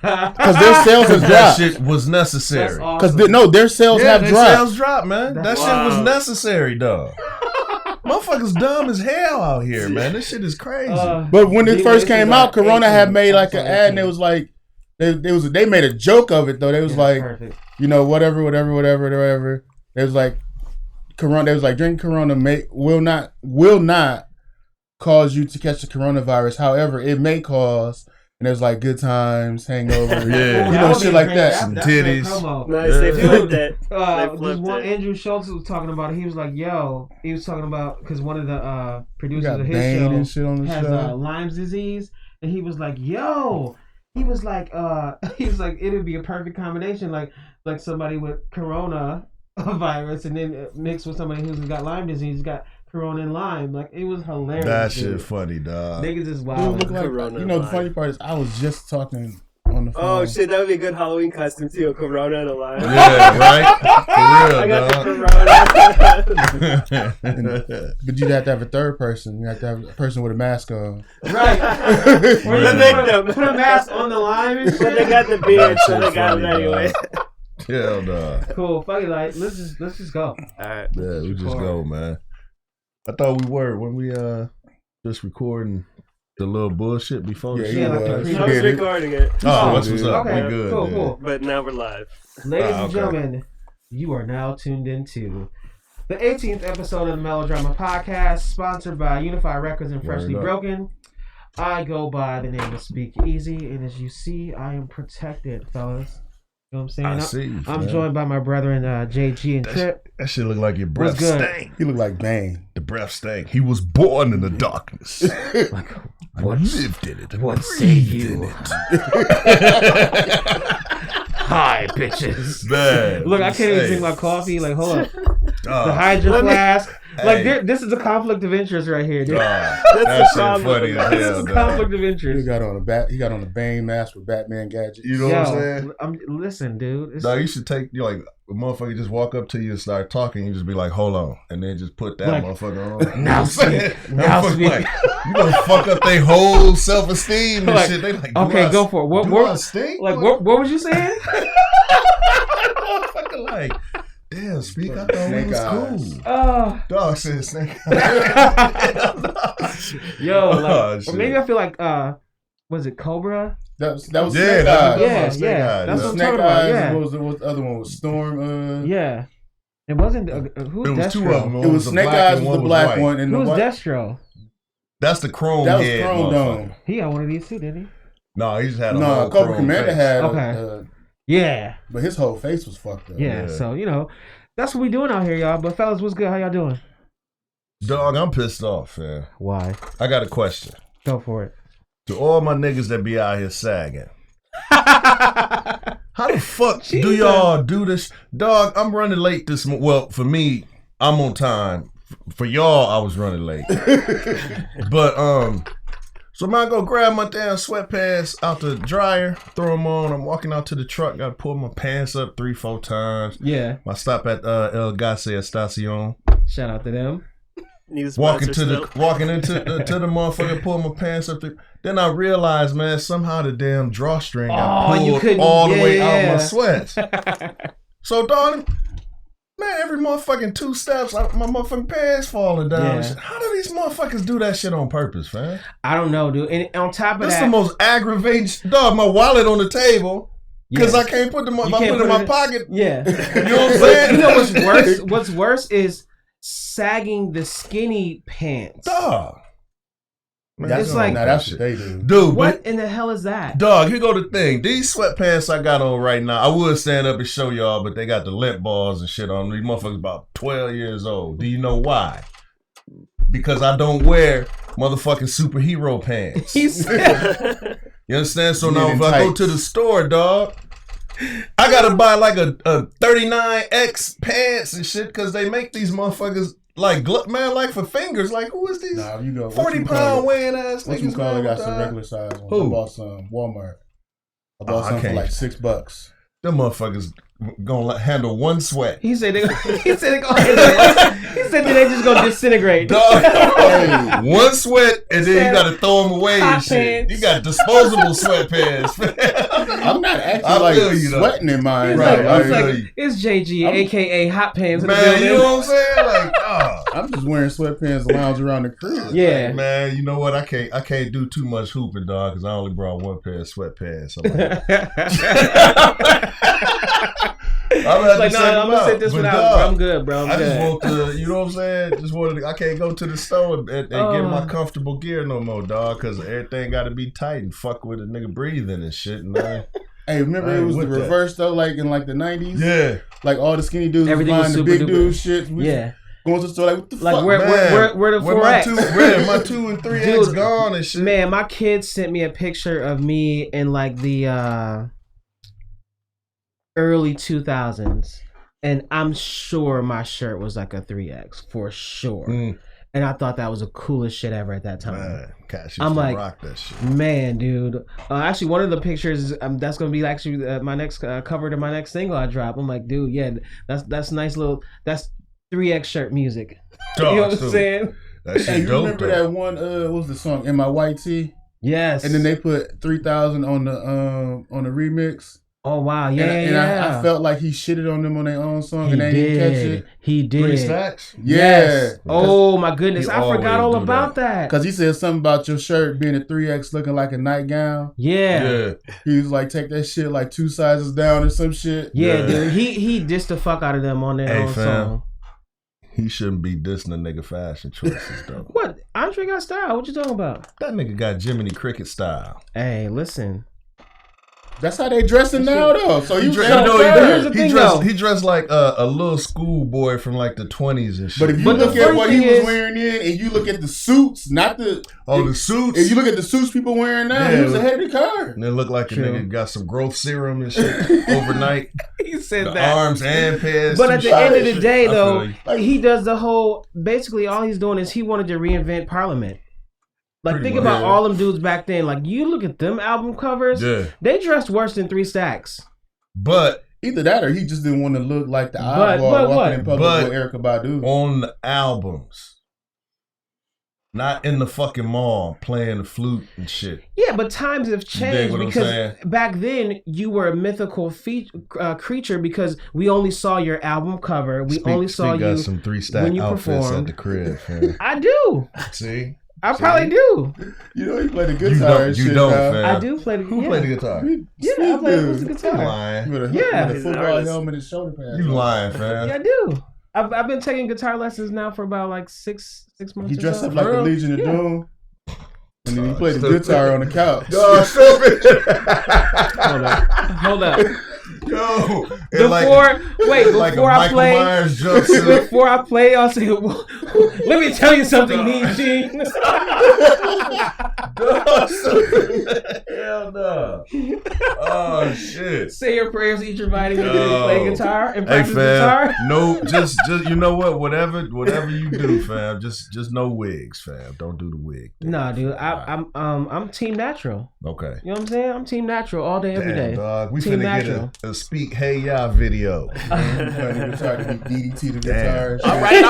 Because their sales have That dropped. shit was necessary. Because their sales have their dropped. sales dropped, man. That shit was necessary, dog. Motherfuckers dumb as hell out here, man. This shit is crazy. But when it first came out, Corona had made like an ad, and it was like they made a joke of it though. They was like, perfect. you know, whatever. It was like Corona. They was like, drinking Corona will not cause you to catch the coronavirus. However, it may cause. And there's like good times, hangover, you know, shit like that. Some titties. Nice, they flipped that. This one Andrew Schultz was talking about it. He was like, "Yo," he was talking about because one of the producers of his show has Lyme's disease, and he was like, "Yo," he was like, "It would be a perfect combination, like somebody with corona virus, and then mixed with somebody who's got Lyme disease, got." Corona and Lyme, like it was hilarious. That shit funny, dog. Niggas is wild. Like, you know, the funny part is I was just talking on the phone. Oh shit, that would be a good Halloween costume too, a Corona and a Lyme. Yeah, right? For real, I got dog. the Corona. But you'd have to have a third person. You have to have a person with a mask on. Right. Or The victim. Put a mask on the Lyme and shit. But they got the beard, so they got it anyway. Hell, dog. Cool. Fuck it, like let's just go. Alright. Yeah, we just go, man. I thought we were when we just recording the little bullshit before the Yeah, show. like I was recording it. Oh, what's up? Okay, We good. cool. But now we're live. Ladies and gentlemen, you are now tuned into the 18th episode of the Melodrama Podcast, sponsored by Unified Records and Freshly Broken. I go by the name of Speak Easy, and as you see, I am protected, fellas. You know what I'm saying? I'm joined by my brethren JG and Trip. That shit look like your breath stank. He look like Bane. The breath stank. He was born in the darkness. Like, what lived in it? What say you? Hi, bitches. Man, look, I can't even drink my coffee. Like, hold up. The Hydro let me- Flask. Like, Hey. this is a conflict of interest right here, dude. That the shit problem funny with as This hell, is a dog. conflict of He interest. got on a Bane mask with Batman gadgets. You know what I'm saying? Listen, dude. It's, No, you should take like a motherfucker just walk up to you and start talking. You just be like, "Hold on," and then just put that Like, motherfucker on. now speak. Now Motherfucker, speak. like, you gonna fuck up their whole self-esteem and Like, shit. They like, okay, go for it. What I stink? like what was you saying? Motherfucker, like, damn, speak. I thought we was cool. Dog said snake. Yo, like, Oh, or maybe I feel like was it Cobra? That was Yeah, Snake that Eyes. was Yeah, Snake yeah. Eyes, That's yeah. what I'm Snake talking about. Eyes. Yeah. What was the other one? Was Storm? Yeah. It wasn't who was It was Destro? two of them. It was the Snake black Eyes and was the one black white. one, and Who the was white. Destro? That's the chrome That was head Chrome motherfucker. Dome. He got one of these too, didn't he? No, he just had a No, whole Cobra chrome Commander face. had. Okay. Yeah. But his whole face was fucked up. Yeah. So that's what we doing out here, y'all. But fellas, what's good? How y'all doing? Dog, I'm pissed off, man. Why? I got a question. Go for it. To all my niggas that be out here sagging. How the fuck do y'all do this? Dog, I'm running late this morning. Well, for me, I'm on time. For y'all, I was running late. But, so man, I go grab my damn sweatpants out the dryer, throw them on. I'm walking out to the truck, gotta pull my pants up 3-4 times. Yeah. I stop at El Gase Estacion. Shout out to them. Walking into the motherfucker, pull my pants up. Then I realized, man, somehow the damn drawstring got pulled all the way out my sweats. So, darling, man, every motherfucking 2 steps, my motherfucking pants falling down. And shit. How do these motherfuckers do that shit on purpose, man? I don't know, dude. And on top of That's that, the most aggravating. Dog, my wallet on the table. Because I can't put them. If I put it in my pocket. Yeah. You know what I'm saying? You know what's worse? What's worse is sagging the skinny pants. Dog. Man, it's like, that's what they do. Dude, what in the hell is that? Dog, here go the thing. These sweatpants I got on right now, I would stand up and show y'all, but they got the lint balls and shit on them. These motherfuckers about 12 years old. Do you know why? Because I don't wear motherfucking superhero pants. He said, you understand? So now if I go to the store, dog, I gotta buy like a 39X pants and shit because they make these motherfuckers like, man, like for fingers. Like, who is these 40-pound weighing ass What niggas? you call it? Got some regular size ones. Who? I bought some Walmart. I bought some for like $6. Them motherfuckers gonna handle one sweat. he said they just gonna disintegrate. Dog, one sweat and then you gotta throw them away and shit. Pants. You got disposable sweatpants. I'm not actually sweating in mine. Right. It's JG, aka Hot Pants. Man, you know what I'm saying? Like, I'm just wearing sweatpants to lounge around the crib. Yeah. Hey, man, you know what? I can't do too much hooping, dog, because I only brought one pair of sweatpants. I'm gonna sit this one out. I'm good, bro. I just want to, you know what I'm saying? I can't go to the store and get my comfortable gear no more, dog, because everything got to be tight and fuck with a nigga breathing and shit. And hey, remember it was the reverse though, like in like the 90s? Yeah. Like all the skinny dudes was buying the big dude shit. Yeah. Going to the store like, what the fuck? Where the 4X? My 2 and 3X gone and shit. Man, my kids sent me a picture of me in like the early 2000s, and I'm sure my shirt was like a 3X for sure. And I thought that was the coolest shit ever at that time. Man, I'm like, rock that shit. Man, dude. Actually, one of the pictures that's gonna be actually my next cover to my next single I drop. I'm like, dude, yeah, that's nice little. That's 3X shirt music. You know what I'm saying? That shit hey, you dope, remember though. that one? What was the song? In My White Tee. Yes. And then they put 3,000 on the remix. Oh wow, and I felt like he shitted on them on their own song, and they didn't catch it. He did. 3 stacks? Yeah. Yes. Oh my goodness, I forgot all about that. Because he said something about your shirt being a 3X looking like a nightgown. Yeah. He was like, take that shit like 2 sizes down or some shit. Yeah, dude. He dissed the fuck out of them on their own song. He shouldn't be dissing a nigga fashion choices though. What? Andre got style. What you talking about? That nigga got Jiminy Cricket style. Hey, listen. That's how they dressing now, though. So he dressed like a little schoolboy from like the 20s and shit. But if you look at what he was wearing in, and you look at the suits, not the the suits. If you look at the suits people wearing now, he was ahead of the curve. And it looked like a nigga got some growth serum and shit overnight. He said the that arms and pants. But at the end of the day, though, he does the whole. Basically, all he's doing is he wanted to reinvent Parliament. Like, think about all them dudes back then. Like, you look at them album covers. Yeah. They dressed worse than 3 Stacks. But either that or he just didn't want to look like the oddball walking in public with Erykah Badu. On the albums. Not in the fucking mall playing the flute and shit. Yeah, but times have changed because back then you were a mythical creature because we only saw your album cover. We only saw you got some 3 Stack when you outfits performed. at the crib. Man. I do. See? I probably do. You know, he played the guitar and shit. You don't, fam. I do play the guitar. Who played the guitar? Yeah, I played the guitar. You lying. With a football helmet and shoulder pads. You lying, fam. Yeah, I do. I've been taking guitar lessons now for about like six months. He dressed up like the Legion of Doom. And then he played the guitar on the couch. Hold up. Yo, before I play, I'll say, let me tell you something, Gene. Hell no. Oh shit. Say your prayers, eat your vitamins, and play guitar and practice guitar. No, just you know what? Whatever you do, fam. Just no wigs, fam. Don't do the wig thing. Nah, dude. I'm team natural. Okay. You know what I'm saying? I'm team natural all day, every day. Dog. We team finna get a Speak Hey Ya video. DDT the guitar. All right.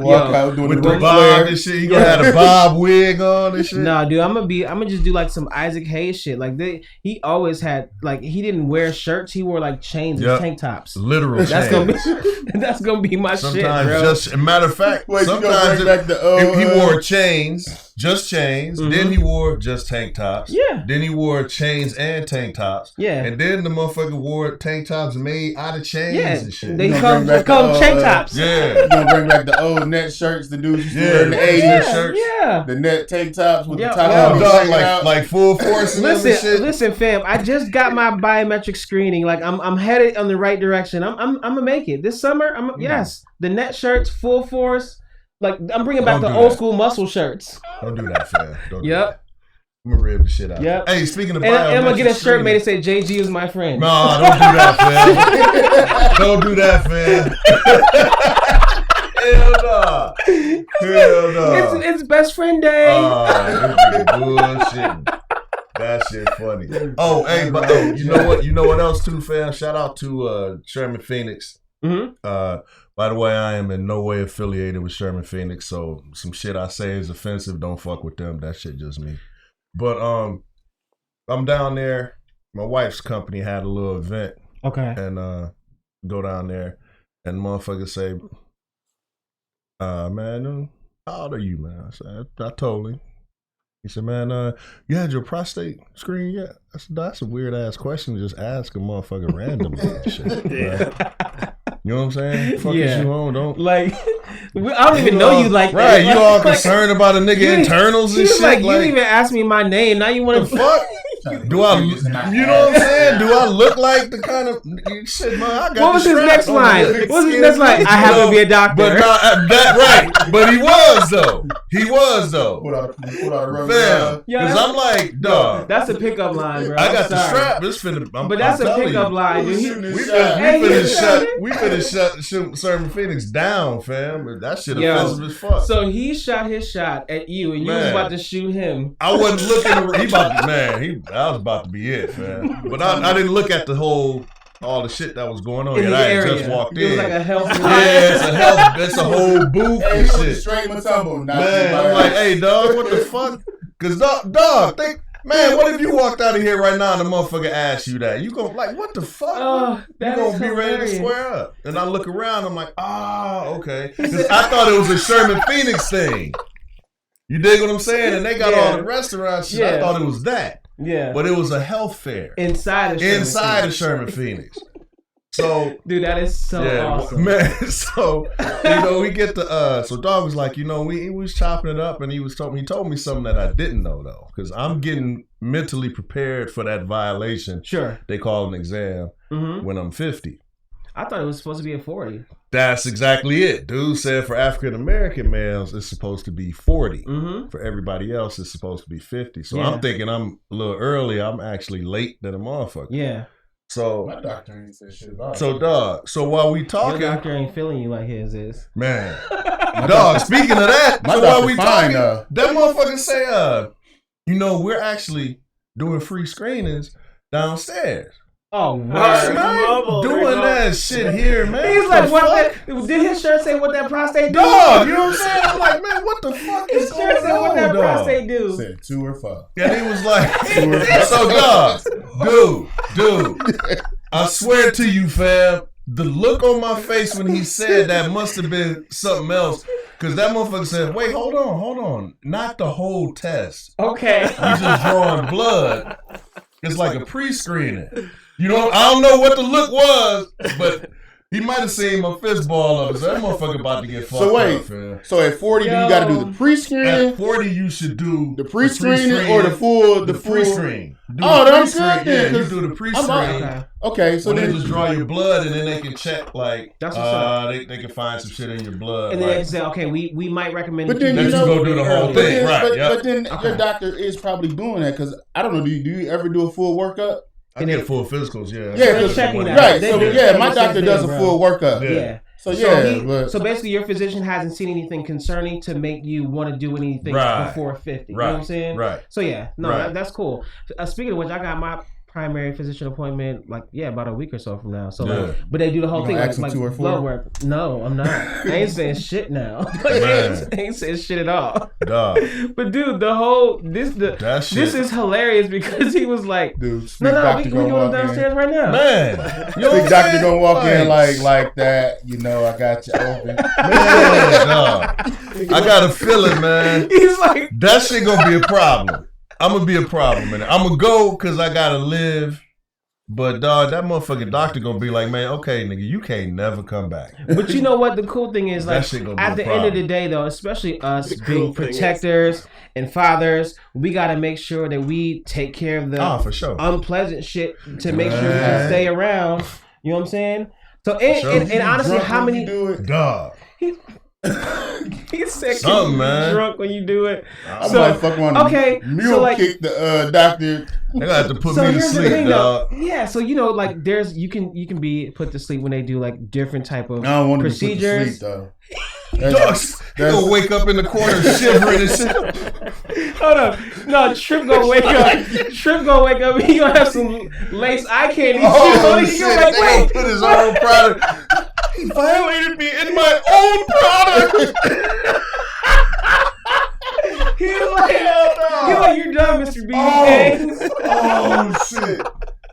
Walk out doing with the bob and shit. You gonna have a bob wig on and shit. Nah, dude, I'm gonna just do like some Isaac Hayes shit. Like he always had he didn't wear shirts. He wore like chains and tank tops. Literal. That's gonna be my shit, bro. Just matter of fact, sometimes he wore chains, just chains. Mm-hmm. Then he wore just tank tops. Yeah. Then he wore chains and tank tops. Yeah. And then the motherfucker wore tank tops made out of chains and shit. They call them tank tops. Yeah. You gonna bring back the old net shirts the dudes used to wear in the 80s. Shirts. Yeah. The net tank tops with the top like full force. Listen, fam. I just got my biometric screening. Like I'm headed on the right direction. I'm gonna make it this summer. Yes, the net shirts, full force. Like I'm bringing back the old school muscle shirts. Don't do that, fam. Don't do that. I'm gonna rip the shit out. Yep. Hey, speaking of and I'm gonna get a shirt made that say JG is my friend. Nah, don't do that, fam. Don't do that, fam. Hell no. It's best friend day. Bullshit. That shit funny. Oh, hey, but you know what else too, fam? Shout out to Sherman Phoenix. Mm-hmm. By the way, I am in no way affiliated with Sherman Phoenix, so some shit I say is offensive. Don't fuck with them. That shit just me. But I'm down there. My wife's company had a little event. Okay. And go down there, and motherfuckers say, man, how old are you, man? I told him. He said, man, you had your prostate screen yet? I said, that's a weird ass question to just ask a motherfucker randomly and shit. Right? You know what I'm saying? Fuck is you on? Don't like. I don't even know you like right, that. You all concerned about a nigga internals and shit. Like, you didn't even ask me my name. Now you want to fuck? Do I? You know what I'm saying? Do I look like the kind of shit, man? I got what was his next line? What was his next line? I happen to be a doctor. But not that right. But he was though. He was though. Fam, because I'm like, dog. That's a pickup line, bro. I got the strap. It's finna. But that's a pickup line, dude. We finna shut Sherman Phoenix down, fam. That shit offensive as fuck. So he shot his shot at you, and you was about to shoot him. I wasn't looking. He about to, man. That was about to be it, man. But I didn't look at all the shit that was going on yet. I had just walked in. It was like a health. It's a whole booth and shit. Straight Matumbo. Man, I'm like, hey, dog, what the fuck? Because, dog, man, what if you walked out of here right now and the motherfucker asked you that? You gonna, like, what the fuck? You gonna be ready to square up. And I look around, I'm like, okay. Because I thought it was a Sherman Phoenix thing. You dig what I'm saying? And they got all the restaurant shit. I thought it was that. Yeah. But it was a health fair. Inside of Sherman Phoenix. So dude, that is so awesome. Man, so we get the so dog was like, we was chopping it up and he told me something that I didn't know though. Because I'm getting mentally prepared for that violation. Sure. They call an exam when I'm 50. I thought it was supposed to be a 40. That's exactly it. Dude said for African American males, it's supposed to be 40. For everybody else, it's supposed to be 50. So I'm thinking I'm a little early. I'm actually late than a motherfucker. Yeah. So my doctor ain't said shit about it. So dog. So while we talking, your doctor ain't feeling you like his is. Man, dog. Speaking of that, so while we talking, that motherfucker say, we're actually doing free screenings downstairs. Oh, wow. Doing that shit here, man. He's like, did his shirt say what that prostate do? Dog, you know what I'm saying? I'm like, man, what the fuck is going on? His shirt said what that prostate do. Said 2 or 5. And he was like, so dog, dude, I swear to you, fam, the look on my face when he said that must have been something else. Because that motherfucker said, wait, hold on. Not the whole test. Okay. You just drawing blood. It's like a pre-screening. I don't know what the look was, but he might have seen my fist ball up. So that motherfucker about to get fucked up, fam. So at 40, do you got to do the pre-screening? At 40, you should do the pre-screening or the full pre-screen. That's good. Yeah, you do the pre-screen. Okay, so then they just draw your blood, and then they can check they can find some shit in your blood. And then they can say, okay, we might recommend that you go do the whole thing, right? But then your doctor is probably doing that because I don't know. Do you ever do a full workup? I get full physicals, yeah. Yeah, checking that. Right. So my doctor does a full workup. Yeah. So basically, your physician hasn't seen anything concerning to make you want to do anything before 50. You know what I'm saying? Right. So that's cool. Speaking of which, I got my primary physician appointment about a week or so from now. So but they do the whole thing like blood work. No, I'm not. I ain't saying shit now. I ain't saying shit at all. Dog. But dude, this is hilarious because he was like, dude, we going downstairs right now. Man, big doctor gonna walk in like that. I got you open. Man, dog. I got a feeling, man. He's like, that shit gonna be a problem. I'm gonna be a problem, man. I'm gonna go because I gotta live. But dog, that motherfucking doctor gonna be like, man, okay, nigga, you can't never come back. But you know what? The cool thing is, like, at the end of the day, though, especially us being protectors and fathers, we gotta make sure that we take care of the for sure. unpleasant shit to make sure we can stay around. You know what I'm saying? So, and honestly, how many dog? He's sick. Drunk when you do it. I might fuck one. Okay, mule kick the doctor. They gonna have to put me to sleep, dog. Yeah, so there's you can be put to sleep when they do like different type of I don't want procedures. To be put to sleep, though. He's gonna wake up in the corner shivering and shit. Hold up. No, Trip gonna wake up. He gonna have some lace eye candy. Oh, shit. They gonna put his own product. He violated me in my own product. He's like, you're done, Mr. B. Oh shit.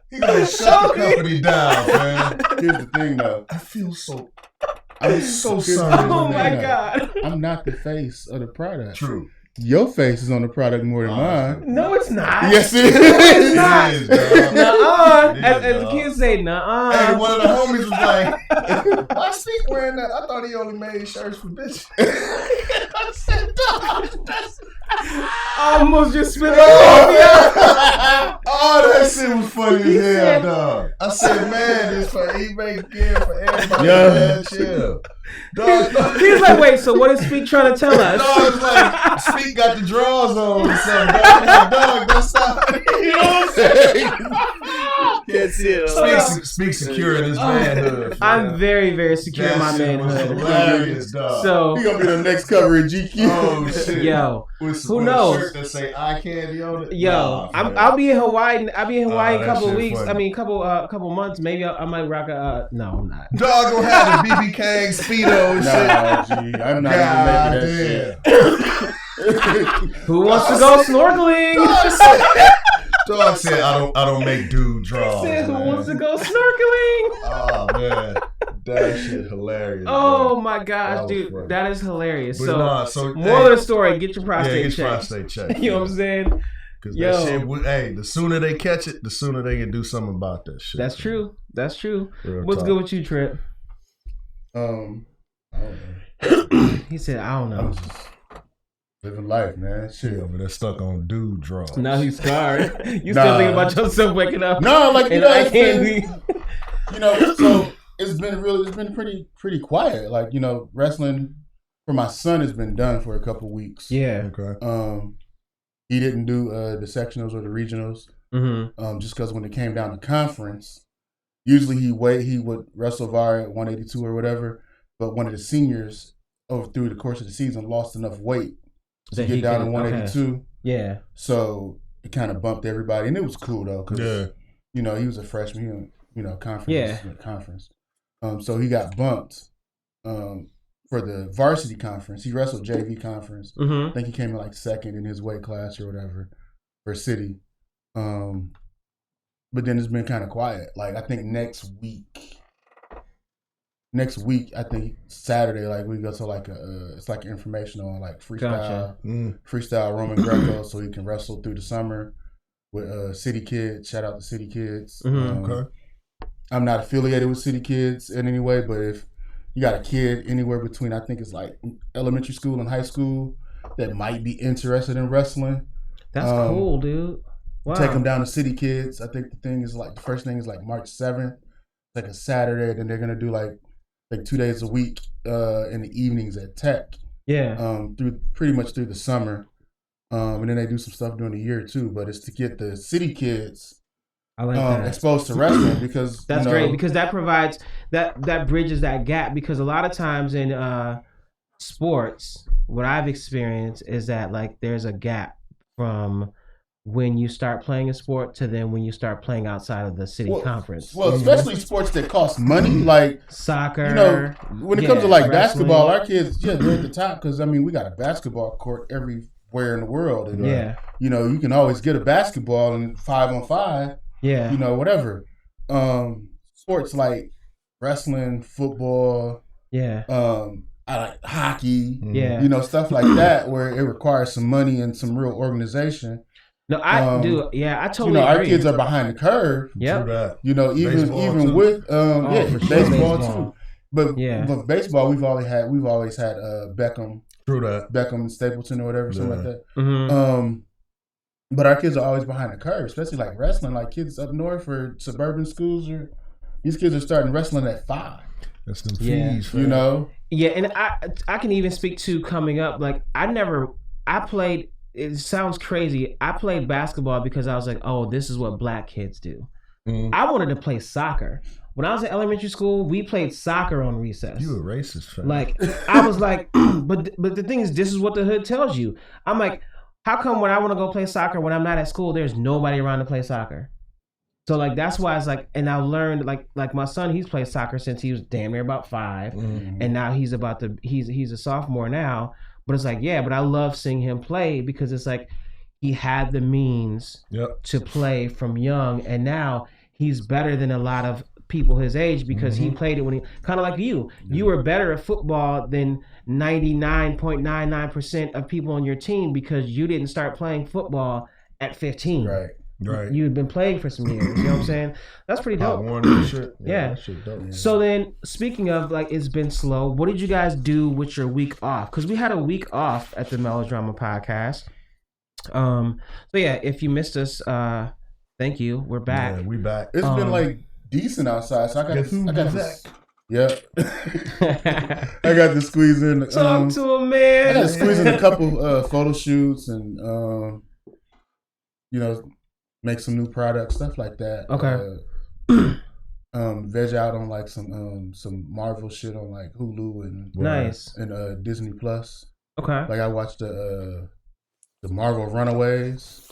He gonna shut the company down, man. Here's the thing, though. I'm so sorry. Oh my God. I'm not the face of the product. True. Your face is on the product more than mine. No, it's not. Yes, it is. It's not. It is, nuh-uh. As the kids say, nuh-uh. Hey, one of the homies was like, why Speak wearing that? I thought he only made shirts for bitches. I said, dog, that's... I almost just spit it off. Oh, that shit was funny as hell, dog. I said, man, this for eBay gear for everybody. Man, chill. Dog, he's like, wait, so what is Speak trying to tell us? Dog, it's like, Speak got the drawers on or something. Dog, that's how, you know what I'm saying? Can't see it. Speak secure in his manhood. I'm very, very secure in my manhood. Hilarious, dog. So he gonna be the next cover in GQ. Oh shit. Yo, who A knows? shirt that say eye candy on it. Yo, I'll be in Hawaii. I'll be in Hawaii in a that couple shit weeks. funny. I mean, couple months. Maybe I might rock a. No, I'm not. Dog gonna have the BB King Speedo and shit. Gee, I'm not even making that shit. Who wants to go snorkeling? Dog said, I don't make dude draws. Said, who man. wants to go snorkeling? Oh man, that shit hilarious. Oh man. my gosh, That was dude, funny. that is hilarious. But So, nah, so moral of the story: get your prostate get your checked. prostate checked. You know what I'm saying? Because Yo. that shit, hey, the sooner they catch it, the sooner they can do something about that shit. That's true. That's true. Real What's talk. good with you, Trip? I don't know. He said, I don't I'm know. just living life, man. Shit, Shit. but they're stuck on dude draws. Now he's scarred. You Nah. still thinking about yourself waking up? No, like you And know, I it's can't been, be. you know, so it's been pretty quiet. Like, you know, wrestling for my son has been done for a couple weeks. Yeah. Okay. He didn't do the sectionals or the regionals. Mm-hmm. Just because when it came down to conference, usually he would wrestle via 182 or whatever. But one of the seniors through the course of the season lost enough weight to get down to 182. Okay. Yeah. So it kind of bumped everybody, and it was cool though, because you know he was a freshman, conference. Yeah. Conference. So he got bumped for the varsity conference. He wrestled JV conference. Mm-hmm. I think he came in like second in his weight class or whatever for city. But then it's been kind of quiet. Like I think next week, I think Saturday, like we go to like it's like informational on like freestyle, freestyle Roman Greco, so he can wrestle through the summer with City Kids. Shout out to City Kids. Mm-hmm. Okay. I'm not affiliated with City Kids in any way, but if you got a kid anywhere between, I think it's like elementary school and high school that might be interested in wrestling, That's cool, dude. Wow. take them down to City Kids. I think the first thing is like March 7th, like a Saturday. Then they're gonna do like 2 days a week in the evenings at Tech. Yeah. Through pretty much through the summer, and then they do some stuff during the year too. But it's to get the City Kids I like that. exposed to wrestling, because that's great, because that provides that bridges that gap, because a lot of times in sports, what I've experienced is that like there's a gap from when you start playing a sport to then when you start playing outside of the city conference. Well, especially sports that cost money, like soccer. When it comes to like wrestling. basketball, our kids, they're at the top, because I mean we got a basketball court everywhere in the world, and you can always get a basketball and 5-on-5. Yeah. Whatever. Sports like wrestling, football. Yeah. I like hockey. Yeah. Stuff like that where it requires some money and some real organization. No, I do. Yeah, I totally agree. Our kids are behind the curve. Yep. Even too. with for sure. baseball Baseball. too. But baseball, we've always had Beckham. True that. Beckham and Stapleton or whatever, something like that. Mm-hmm. But our kids are always behind the curve, especially like wrestling. Like kids up north for suburban schools, these kids are starting wrestling at 5. That's them fees, Yeah, and I can even speak to coming up. Like I played. It sounds crazy. I played basketball because I was like, oh, this is what black kids do. Mm-hmm. I wanted to play soccer. When I was in elementary school, we played soccer on recess. You a racist fan. Like I was like, but the thing is, this is what the hood tells you. I'm like, how come when I want to go play soccer when I'm not at school, there's nobody around to play soccer? So like that's why it's like, and I learned like my son, he's played soccer since he was damn near about 5, and now he's a sophomore now. But it's like, yeah, but I love seeing him play because it's like he had the means to play from young, and now he's better than a lot of people his age because he played it when he kind of like you were better at football than 99.99% of people on your team because you didn't start playing football at 15. Right. You had been playing for some years. You know what I'm saying? That's pretty dope. Yeah. That shit dope. So then, speaking of like it's been slow, what did you guys do with your week off? Because we had a week off at the Melodrama Podcast. So yeah, if you missed us, thank you. We're back. Yeah, we back. It's been like decent outside, so I got this. Yeah, I got to squeeze in. Talk to him, man. I got to squeeze in a couple photo shoots and make some new products, stuff like that. Okay. Veg out on like some Marvel shit on like Hulu and nice and Disney Plus. Okay. Like I watched the Marvel Runaways.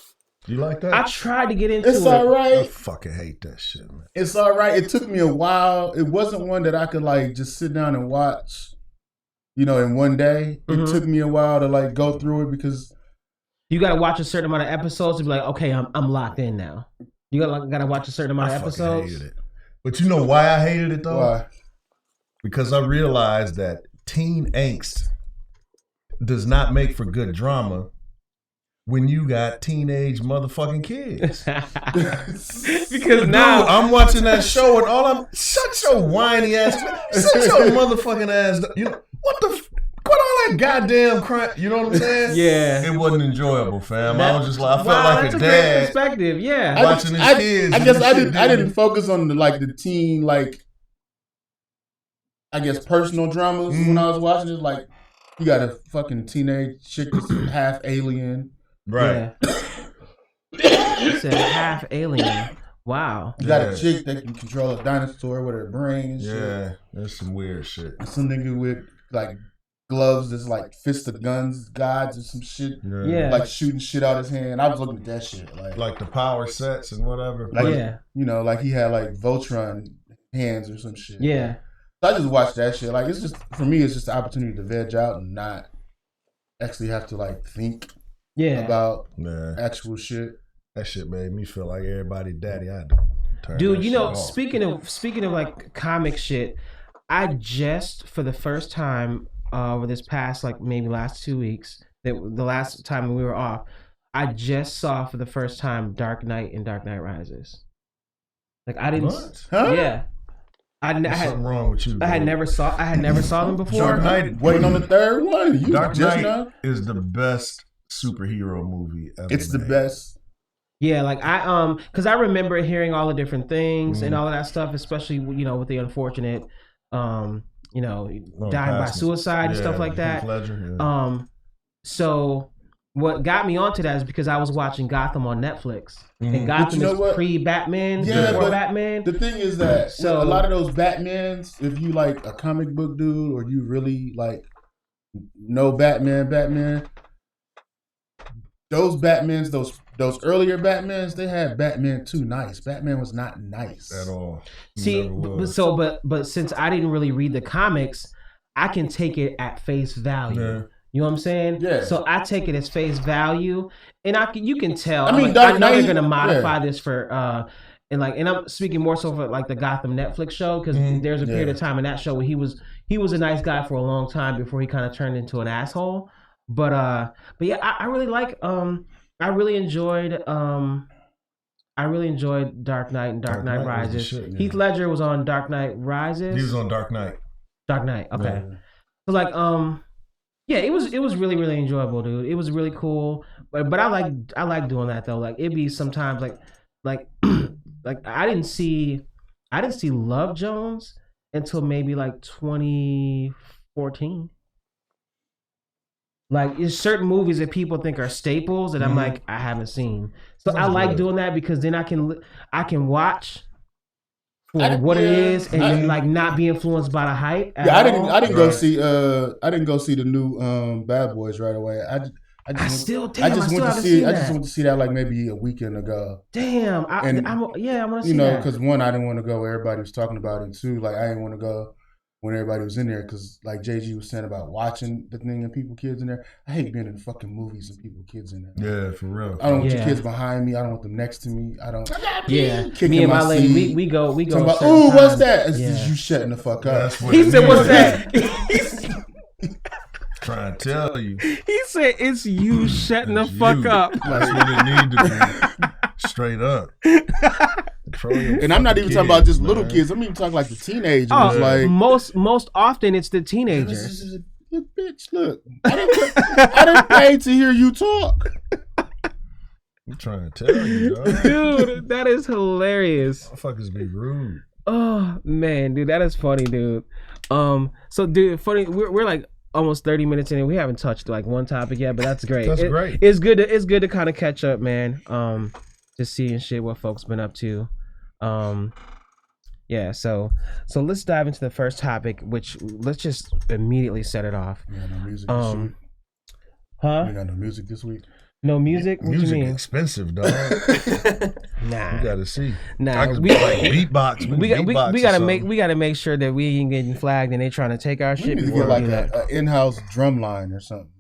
You like that? I tried to get into it. It's all right. I fucking hate that shit, man. It's all right. It took me a while. It wasn't one that I could like just sit down and watch, in one day. It took me a while to like go through it because you got to watch a certain amount of episodes to be like, okay, I'm locked in now. You got to watch a certain amount of episodes. Hated it. But you know why I hated it though? Why? Because I realized that teen angst does not make for good drama when you got teenage motherfucking kids. Because now I'm watching that show and shut your whiny ass, shut your motherfucking ass. What all that goddamn crap? You know what I'm saying? Yeah. It wasn't enjoyable, fam. I was just like, I felt like a dad. Perspective, yeah. Watching his kids. I guess I didn't focus on the teen personal dramas when I was watching it. Like you got a fucking teenage chick that's half alien. Right. Yeah. You said half alien. Wow. You got a chick that can control a dinosaur with her brain and shit. Yeah, that's some weird shit. Some nigga with like gloves that's like fist of guns gods or some shit. Yeah. Like shooting shit out his hand. I was looking at that shit. Like the power sets and whatever. Like, like he had like Voltron hands or some shit. Yeah. So I just watched that shit. Like it's just, for me, it's just the opportunity to veg out and not actually have to like think about actual shit. That shit made me feel like everybody's daddy. I had to turn dude, speaking of like comic shit, I just for the first time over this past like maybe last 2 weeks, the last time we were off, I just saw for the first time Dark Knight and Dark Knight Rises. Like I didn't. What? Huh? Yeah. I had something wrong with you. I had never saw them before. Dark Knight, waiting on the third one. Dark Knight is the best superhero movie ever. It's the best. Yeah, like because I remember hearing all the different things and all of that stuff, especially with the unfortunate, dying by suicide and stuff like that. Ledger, so what got me onto that is because I was watching Gotham on Netflix, and Gotham is pre-Batman, before Batman. The thing is that a lot of those Batmans, if you like a comic book dude or you really like know Batman, those Batmans, those earlier Batmans, they had Batman too nice. Batman was not nice at all. See, but since I didn't really read the comics, I can take it at face value. Yeah. You know what I'm saying? Yeah. So I take it as face value, and you can tell. I mean, I know they're gonna modify this for and I'm speaking more so for like the Gotham Netflix show because there's a period of time in that show where he was a nice guy for a long time before he kind of turned into an asshole. But yeah, I really like I really enjoyed Dark Knight and Dark Knight Rises. Heath Ledger was on Dark Knight Rises. He was on Dark Knight. Dark Knight, okay. Yeah. So like yeah, it was really, really enjoyable, dude. It was really cool. But I like doing that though. Like it'd be sometimes like I didn't see Love Jones until maybe like 2014. Like there's certain movies that people think are staples that I'm like I haven't seen. So I like doing that because then I can watch for what it is and then like not be influenced by the hype. I didn't go see the new Bad Boys right away. I just went to see that like maybe a weekend ago. Damn, I want to see that. You know, because one, I didn't want to go where everybody was talking about it. Two, like I didn't want to go when everybody was in there because, like JG was saying about watching the thing and people, kids in there. I hate being in the fucking movies and people, kids in there. Yeah, for real. I don't want your kids behind me. I don't want them next to me. I don't. Yeah, me and my lady, we go. About, ooh, what's that? It's you shutting the fuck up. He said, "What's that?" Trying to tell you. He said, "It's you shutting the fuck up." That's what it need to be. Straight up. And I'm not even talking about just little kids. I'm even talking like the teenagers. Like most often it's the teenagers. Look, bitch, look. I didn't pay to hear you talk. I'm trying to tell you, dog. Dude, that is hilarious. Motherfuckers be rude. Oh man, dude, that is funny, dude. So dude, funny. We're like almost 30 minutes in and we haven't touched like one topic yet, but that's great. That's great. It's good to kind of catch up, man. Just seeing shit what folks been up to. Yeah, so let's dive into the first topic, which let's just immediately set it off. Yeah, no music this week. Huh? We got no music this week. No music? What music you mean? Expensive, dog. Nah. You gotta see. Nah. We like beatbox. We gotta make sure that we ain't getting flagged and they trying to take our shit. We need to get like an in-house drum line or something.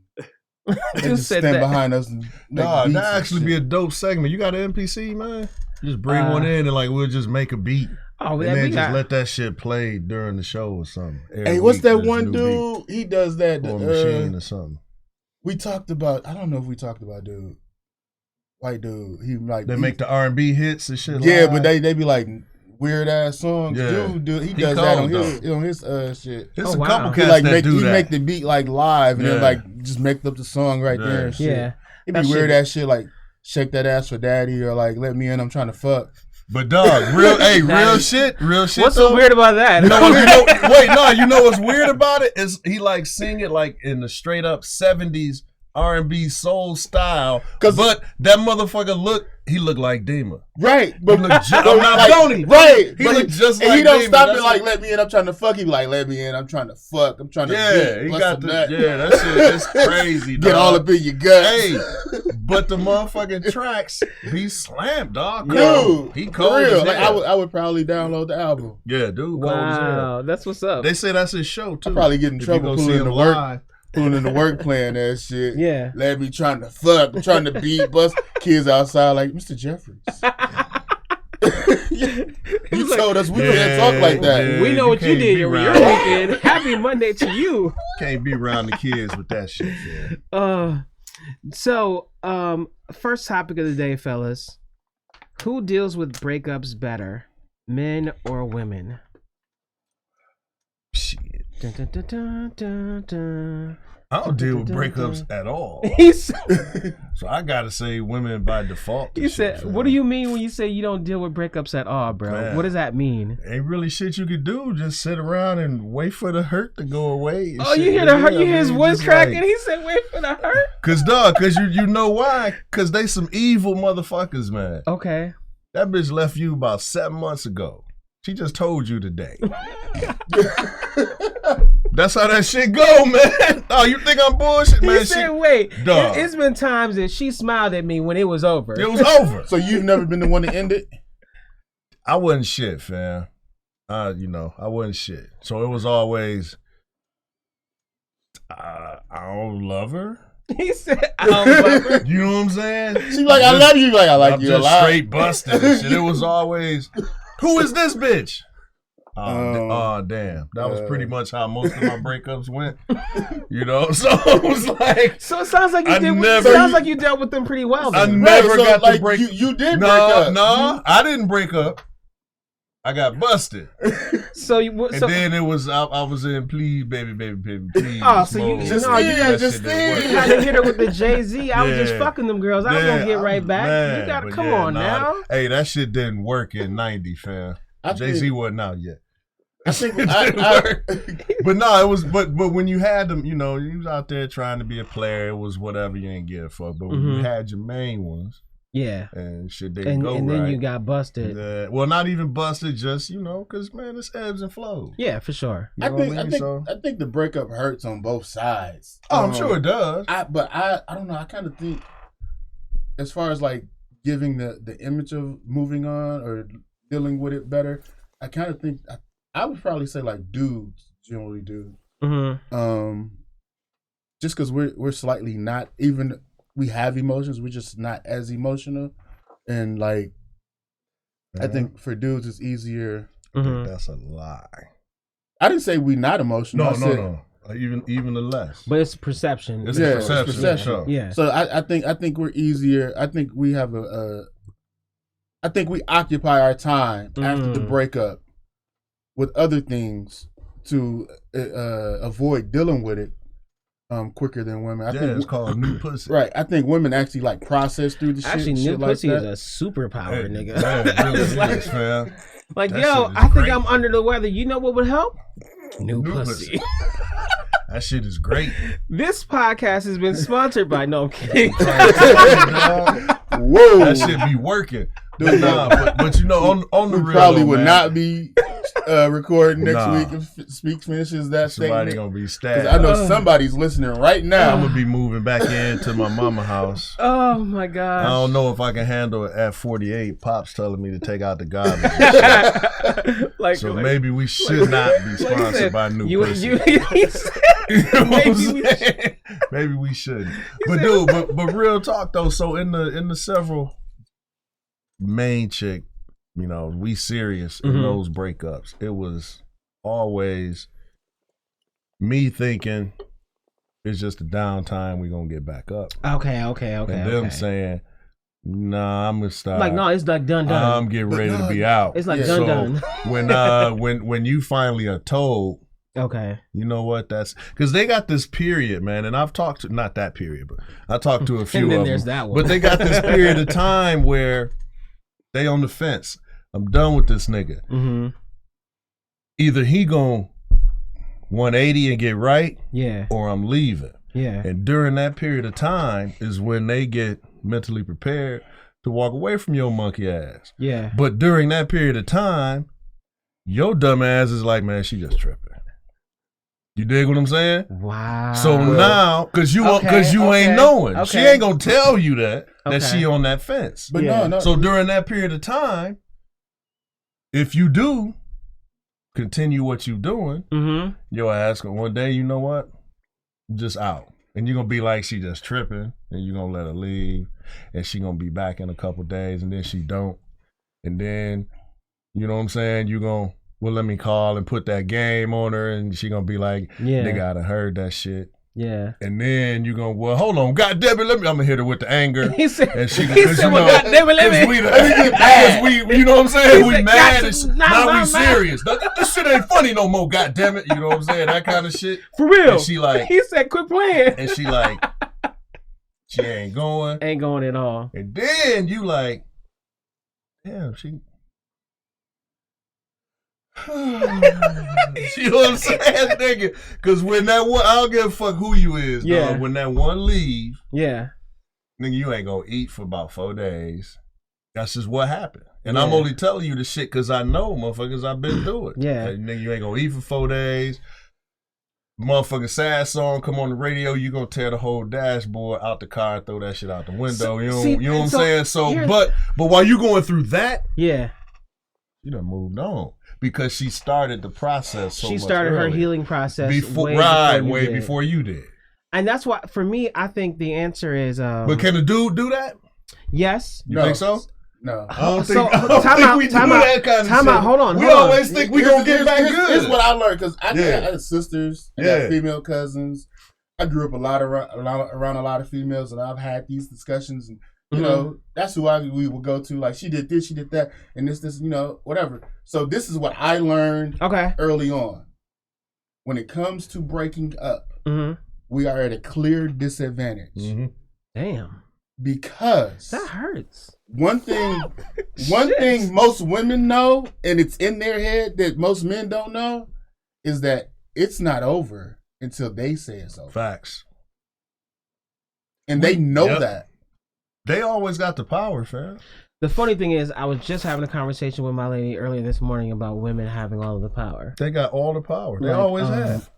Just stand behind us. And that actually be a dope segment. You got an NPC, man? You just bring one in and like we'll just make a beat. Oh, and then just let that shit play during the show or something. Hey, what's that one dude? He does that. Or machine or something. We talked about. I don't know if we talked about dude. White dude. He like they make the R&B hits and shit. Yeah, live. but they be like weird ass songs. Yeah. Dude, he does that on his shit. There's a couple cats that do that. He make the beat like live and then like just make up the song right there and shit. Yeah. It be weird ass shit like shake that ass for daddy or like let me in, I'm trying to fuck. But dog, real shit. What's so weird about that? You know what's weird about it is he like sing it like in the straight up 70s R&B soul style, but that motherfucker he looked like Dima. Right, but he looked just like he don't Dima. stop it like let me in, I'm trying to fuck. He be like let me in, I'm trying to fuck. I'm trying to that shit is crazy. Get all up in your gut. Hey, but the motherfucking tracks be slammed, dog. Dude, he cold as hell. Like, I would probably download the album. Yeah, dude. Wow, that's what's up. They say that's his show too. I probably get in trouble pulling in the work playing that shit. Yeah. Let me trying to fuck, I'm trying to beat, bust kids outside like Mr. Jeffries. You told us we can't talk like that. We know what you did your weekend. Happy Monday to you. Can't be around the kids with that shit, man. So, first topic of the day, fellas. Who deals with breakups better, men or women? Shit. Dun, dun, dun, dun, dun, dun. I don't deal with breakups at all. So I gotta say women by default. You said, what do you mean when you say you don't deal with breakups at all, bro? Man, what does that mean? Ain't really shit you could do. Just sit around and wait for the hurt to go away. Oh, you hear the hurt? You hear his voice cracking? Like, he said, wait for the hurt? Cause you know why? Cause they some evil motherfuckers, man. Okay. That bitch left you about 7 months ago. She just told you today. That's how that shit go, man. Oh, you think I'm bullshit, man? He said, wait. It's been times that she smiled at me when it was over. It was over. So you've never been the one to end it? I wasn't shit, fam. I wasn't shit. So it was always, I don't love her. He said, I don't love her. You know what I'm saying? She's like, I love you. Like, I like you a lot. Straight busted and shit. It was always, who is this bitch? Oh, damn. That was pretty much how most of my breakups went. You know? So it was like. So it sounds like you dealt with them pretty well. I never got to break. You did break up. No, I didn't break up. I got busted. Then it was I was in please, baby, please. Oh, so you had to hit her with the Jay-Z. I was just fucking them girls. I was gonna get right back. Man, you gotta come on now. Hey, that shit didn't work in '90, fam. Jay-Z wasn't out yet. I think but no, it was but when you had them, you was out there trying to be a player. It was whatever you ain't get it for. But when you had your main ones, Yeah. And shit didn't go right. And then you got busted. Well, not even busted, just, because, man, it's ebbs and flows. Yeah, for sure. I think the breakup hurts on both sides. Oh, I'm sure it does. But I don't know. I kind of think, as far as like giving the image of moving on or dealing with it better, I kind of think I would probably say like dudes generally do. Mm-hmm. Just because we're slightly not even. We have emotions, we're just not as emotional. And like, I think for dudes it's easier. I think that's a lie. I didn't say we not emotional. No. Even the less. But it's perception. It's perception. Yeah. So I think we're easier. I think we have I think we occupy our time after the breakup with other things to avoid dealing with it. Quicker than women. I think it's called new pussy. Right. I think women actually like process through the shit. Actually, new pussy like is a superpower, nigga. Fam. Like, yo, I think I'm under the weather. You know what would help? New pussy. That shit is great. This podcast has been sponsored by No Kidding. Whoa. That shit be working. Dude, but on the real, probably would not be recording next week if Speaks finishes that somebody statement. Gonna be stabbed. I know somebody's listening right now. I'm gonna be moving back into my mama house. Oh my god! I don't know if I can handle it at 48. Pop's telling me to take out the garbage. Maybe we should not be sponsored by New Pussy. Maybe we shouldn't. But real talk though. So in the several main chick, we serious in those breakups. It was always me thinking it's just a downtime. We're gonna get back up. Okay. And them saying, "Nah, I'm gonna stop." Like, no, it's like done. I'm getting ready to be out. It's like done. when you finally are told, okay, you know what? That's because they got this period, man. And I've talked to not that period, but I talked to a few and then of there's them. That one. But they got this period of time where they on the fence. I'm done with this nigga. Mm-hmm. Either he gon' 180 and get right, or I'm leaving. Yeah. And during that period of time is when they get mentally prepared to walk away from your monkey ass. Yeah. But during that period of time, your dumb ass is like, man, she just tripping. You dig what I'm saying? Wow. So now, cause you ain't knowing, she ain't gonna tell you that she on that fence. But no. So during that period of time, if you do continue what you doing, your ass gonna one day, you know what? Just out. And you're gonna be like, she just tripping, and you're gonna let her leave, and she gonna be back in a couple days, and then she don't. And then, you know what I'm saying? You gonna, well, let me call and put that game on her, and she gonna be like, nigga, I done heard that shit. Yeah. And then you gonna, well, hold on, goddamn it, I'm gonna hit her with the anger. He said, and she, well, goddamn it, let me. You know what I'm saying? We mad and now we serious. This shit ain't funny no more, goddamn it. You know what I'm saying? That kind of shit. For real. And she like, he said, quit playing. And she like, she ain't going. Ain't going at all. And then you like, damn, she. You know what I'm saying, nigga? Because when that one, I don't give a fuck who you is, dog. When that one leave, nigga, you ain't gonna eat for about 4 days. That's just what happened. And I'm only telling you the shit because I know, motherfuckers, I've been through it. Yeah. Nigga, you ain't gonna eat for 4 days. Motherfucking sad song come on the radio, you gonna tear the whole dashboard out the car and throw that shit out the window. You know what I'm saying? So, but while you going through that, you done moved on. Because she started the process so she started much her healing process way before you did. And that's why, for me, I think the answer is... but can a dude do that? Yes. You think so? No. I don't think we do that kind of shit. Hold on. We always think we gonna get back good. Here's what I learned, because I had sisters, I got female cousins. I grew up around a lot of females, and I've had these discussions, and you know, that's who we would go to. Like, she did this, she did that, and this, you know, whatever. So this is what I learned early on. When it comes to breaking up, we are at a clear disadvantage. Damn. Because that hurts. One thing most women know, and it's in their head that most men don't know, is that it's not over until they say it's over. Facts. And they know that. They always got the power, fam. The funny thing is, I was just having a conversation with my lady earlier this morning about women having all of the power. They got all the power. They always have.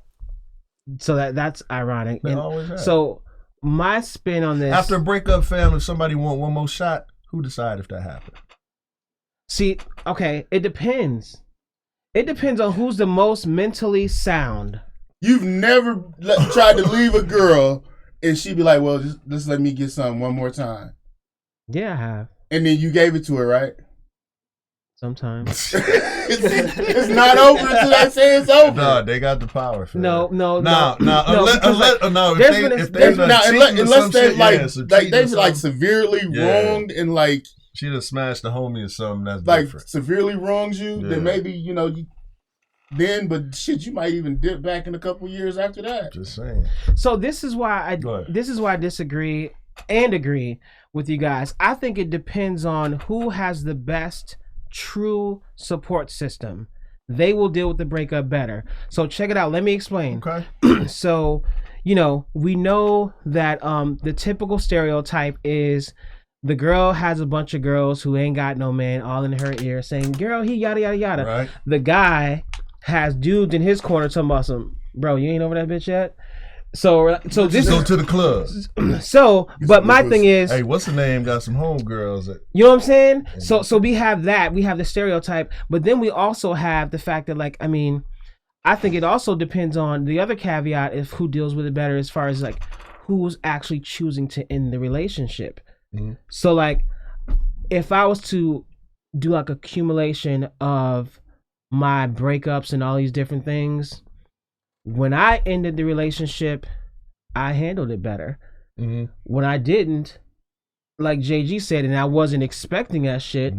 So that's ironic. They always have. So my spin on this... After a breakup, fam, if somebody want one more shot, who decide if that happened? See, okay, it depends. It depends on who's the most mentally sound. You've never tried to leave a girl and she be like, well, just let me get something one more time. Yeah, I have. And then you gave it to her, right? Sometimes. It's not over until they say it's over. No, they got the power. No. Unless they've like severely wronged and like she just smashed the homie or something that's like different. Severely wrongs you, then maybe but shit, you might even dip back in a couple years after that. Just saying. So this is why I disagree and agree with you guys. I think it depends on who has the best true support system. They will deal with the breakup better. So check it out. Let me explain. Okay. So, we know that the typical stereotype is the girl has a bunch of girls who ain't got no man all in her ear saying, girl, he yada, yada, yada. Right. The guy has dudes in his corner talking about some, bro, you ain't over that bitch yet? So this go to the club. So, but my thing is, hey, what's the name? Got some homegirls. You know what I'm saying? So we have that. We have the stereotype, but then we also have the fact that, like, I mean, I think it also depends on the other caveat of who deals with it better, as far as like who's actually choosing to end the relationship. Mm-hmm. So, like, if I was to do like accumulation of my breakups and all these different things. When I ended the relationship, I handled it better. Mm-hmm. When I didn't, like JG said, and I wasn't expecting that shit,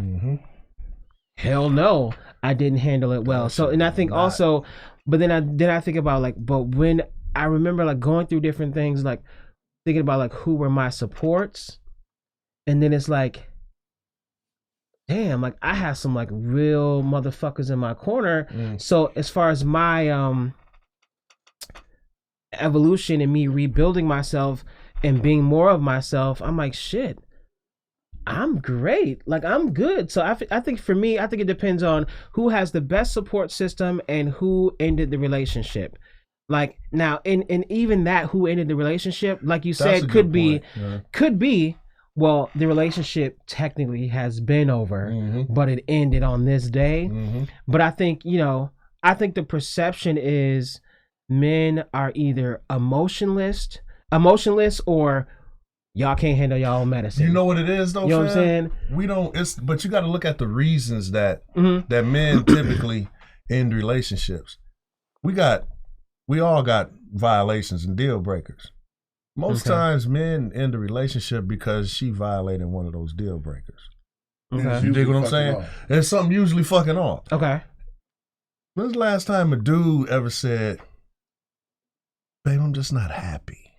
hell no, I didn't handle it well. So, and I think also, but then I think about like, but when I remember like going through different things, like thinking about like who were my supports, and then it's like, damn, like I have some like real motherfuckers in my corner. So as far as my evolution and me rebuilding myself and being more of myself, I'm like, shit, I'm great. Like, I'm good. So I think for me, I think it depends on who has the best support system and who ended the relationship. Like, now, and even that, who ended the relationship, like you said, could be, well, the relationship technically has been over, but it ended on this day. But I think, I think the perception is men are either emotionless or y'all can't handle y'all own medicine. You know what it is though, you know what I'm saying? We don't, but you got to look at the reasons that that men typically end relationships. We all got violations and deal breakers. Most times men end a relationship because she violated one of those deal breakers. Okay. You dig what I'm saying? There's something usually fucking off. Okay. When's the last time a dude ever said, babe, I'm just not happy,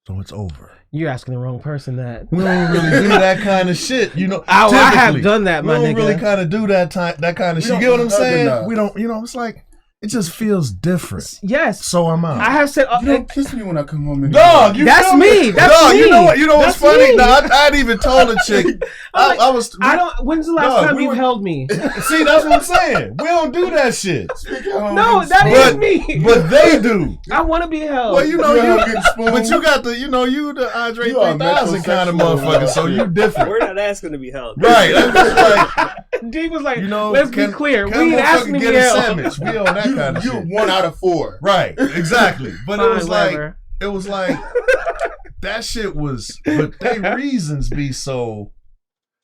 so it's over? You're asking the wrong person that. We don't really do that kind of shit, I have done that, my nigga. We don't really kind of do that kind of shit. You get what I'm saying? We don't, it's like, it just feels different. Yes. So am I. I have said, you don't kiss me when I come home. Dog, that's me. That's me. You know what? You know what's funny? No, I'd even told a chick. When's the last time you held me? See, that's what I'm saying. We don't do that shit. No, that is me. But they do. I want to be held. Well, but you got the, you the Andre 3000 kind of motherfucker, so you different. We're not asking to be held. Right. Like, D was like, let's be clear. We ain't asking to be held. We on that kind of shit. You're 1 out of 4. Right, exactly. But it was like that shit was, but they reasons be so,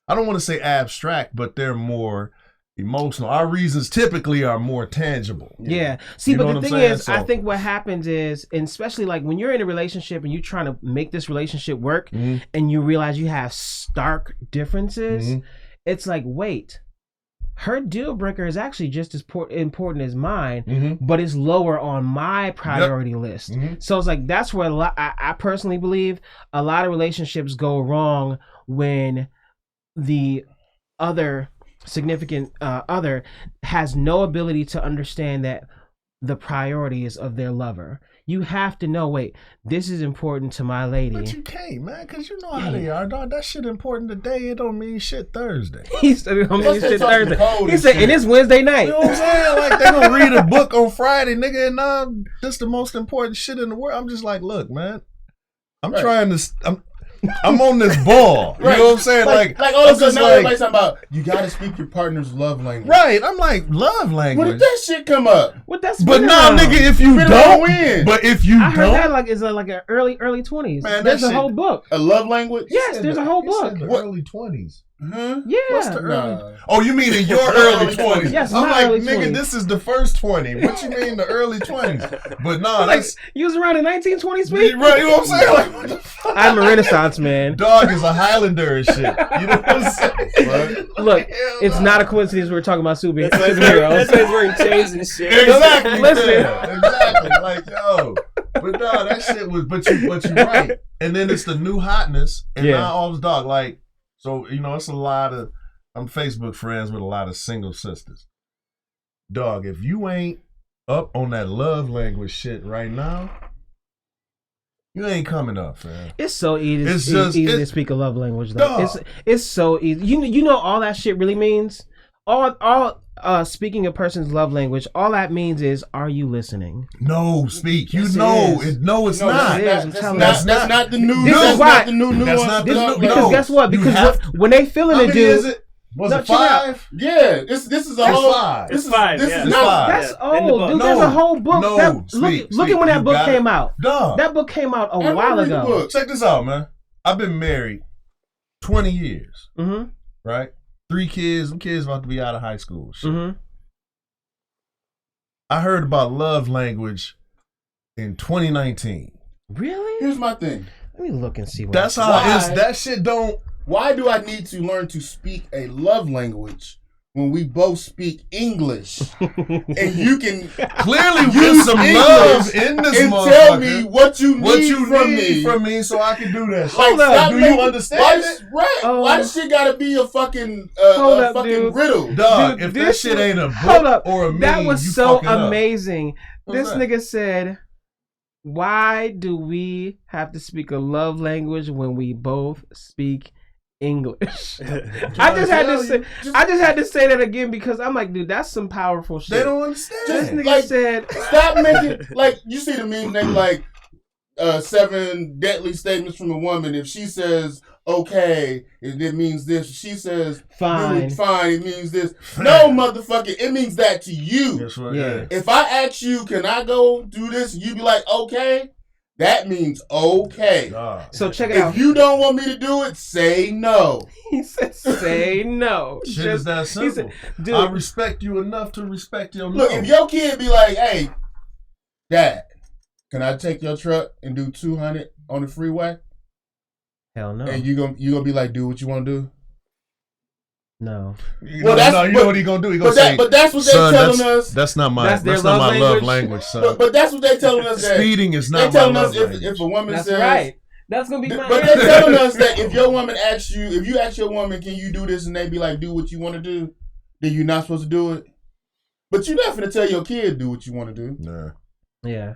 I don't want to say abstract, but they're more emotional. Our reasons typically are more tangible. Yeah. See, but the thing is, I think what happens is, and especially like when you're in a relationship and you're trying to make this relationship work and you realize you have stark differences, it's like, wait, her deal breaker is actually just as important as mine, but it's lower on my priority list. So it's like, that's where I personally believe a lot of relationships go wrong when the other significant other has no ability to understand that the priority is of their lover. You have to know, wait, this is important to my lady. But you can't, man, because you know how they are, dog. That shit important today, it don't mean shit Thursday. He said it don't mean shit Thursday. He said, and it's Wednesday night. You know what I'm saying? Like, they gonna read a book on Friday, nigga, and this the most important shit in the world. I'm just like, look, man, I'm trying to... I'm on this ball. You know what I'm saying? Like all of a sudden, everybody's talking about you gotta speak your partner's love language. Right. I'm like, love language. When did that shit come up? But now, nigga, if you don't win. But if you I heard that like it's like an early 20s. Man, there's a whole book. A love language? Yes, there's a whole book. In the early 20s. Huh? Yeah. What's the early? Oh, you mean in your early 20s? Yes, I'm like, early nigga, 20s. this is the first 20. What you mean the early 20s? But no, like, that's... You was around in 1920s, man? Right, you know what I'm saying? Like, what the fuck? I'm a Renaissance man. Dog is a Highlander and shit. You know what I'm saying? Right? Look, it's not a coincidence we're talking about superheroes. That's why he's wearing chains and shit. Exactly. Listen. Exactly. Like, yo. But no, that shit was, but you right. And then it's the new hotness. And now all this dog, like, so, you know, it's a lot of, I'm Facebook friends with a lot of single sisters. Dog, if you ain't up on that love language shit right now, you ain't coming up, fam. It's so easy. It's easy to speak a love language, though. Dog. It's so easy. You know all that shit really means. All speaking a person's love language, all that means is, are you listening? No, speak. You Yes, know it is. No, it's not. That's not the new. This is why. Not the new nuance. That's not the new. Because No. guess what? Because when they feeling a dude. Was it 5? Yeah, this is a whole. 5. This It's 5. This Yeah. is It's not. 5. That's In the old, book. dude. No. There's a whole book. No. Look at when that book came out. Dog. That book came out a I while read the ago. book. Check this out, man. I've been married 20 years. Mm-hmm. Right? 3 kids. Them kids about to be out of high school. Shit. Mm-hmm. I heard about love language in 2019. Really? Here's my thing. Let me look and see. What That's how it's. That shit don't. Why do I need to learn to speak a love language when we both speak English and you can Clearly use use some English love in this and motherfucker. tell me what you need from me so I can do that shit. Hold up. stop Do making- you understand it? Why does shit gotta be a fucking Hold a up, fucking dude. riddle? Dog, Dude, if that this shit was- ain't a Hold book up. or a meme, That was you so fucking up. amazing. What's This that? nigga said, "Why do we have to speak a love language when we both speak English?" I just had to say that again because I'm like, dude, that's some powerful shit. They don't understand. This nigga Like, said, Stop making like you see the meme name like 7 deadly statements from a woman. If she says okay, it means this. If she says Fine. fine, it means this. No, motherfucker, it means that to you. That's right. Yeah. Yeah. If I ask you, can I go do this? You be like, okay. That means okay. Dog. so check it out. If you don't want me to do it, say no. He said, say no. Shit is that simple. He said, dude, I respect you enough to respect your Look, no. if your kid be like, hey, Dad, can I take your truck and do 200 on the freeway? hell no. And you gonna be like, do what you want to do? No. You Well, know, that's- no, you but- know what he gonna do? He gonna say, But that's what they're son, telling us. that's not my That's their that's not love my love language? language, son. But that's what they're telling us. That Speeding is they're not my telling love us language. if a woman That's says, right. That's gonna be my but they're telling us that if your woman asks you, if you ask your woman, can you do this, and they be like, do what you want to do, then you're not supposed to do it. But you're not gonna tell your kid do what you want to do. Nah. Yeah.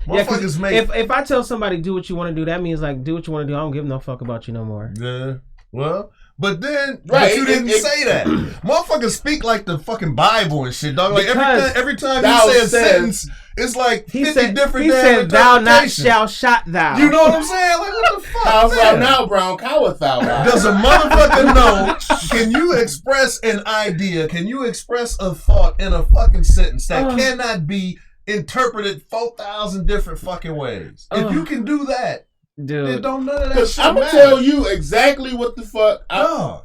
Yeah, 'cause if I tell somebody do what you want to do, that means like do what you want to do. I don't give no fuck about you no more. Yeah. Well, but then, Right, but you didn't say that. Motherfuckers speak like the fucking Bible and shit, dog. Like Because every time thou you say a says- sentence, it's like 50 different he damn said, "Thou not interpretations. shall shot thou." You know what I'm saying? Like what the fuck? How's man? thou now, Brown? Coweth thou? Does a motherfucker know? Can you express an idea? Can you express a thought in a fucking sentence that cannot be interpreted 4,000 different fucking ways? If you can do that, dude, then don't none of that shit I'm gonna matter. tell you exactly what the fuck. Dog.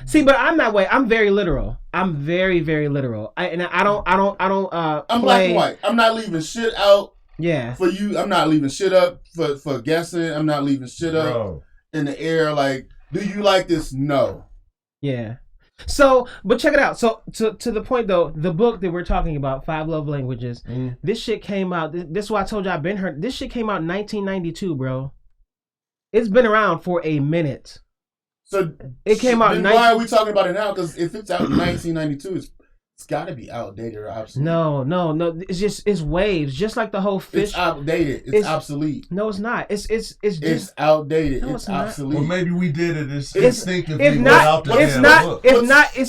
see, but I'm that way. I'm very literal. I'm very, very literal. I don't. I'm play. black and white. I'm not leaving shit out Yeah. for you. I'm not leaving shit up for guessing. I'm not leaving shit up Bro. in the air. Like, do you like this? No. Yeah. So, but check it out. So, to the point though, the book that we're talking about, 5 Love Languages, this shit came out. This is why I told you I've been hurt. This shit came out in 1992, bro. It's been around for a minute. So It came out. Then why are we talking about it now? Because if it's out in 1992, it's It's got to be outdated or obsolete. No. It's waves. Just like the whole fish. It's outdated. It's obsolete. No, it's not. It's just outdated. No, it's obsolete. Well, maybe we did it instinctively. It's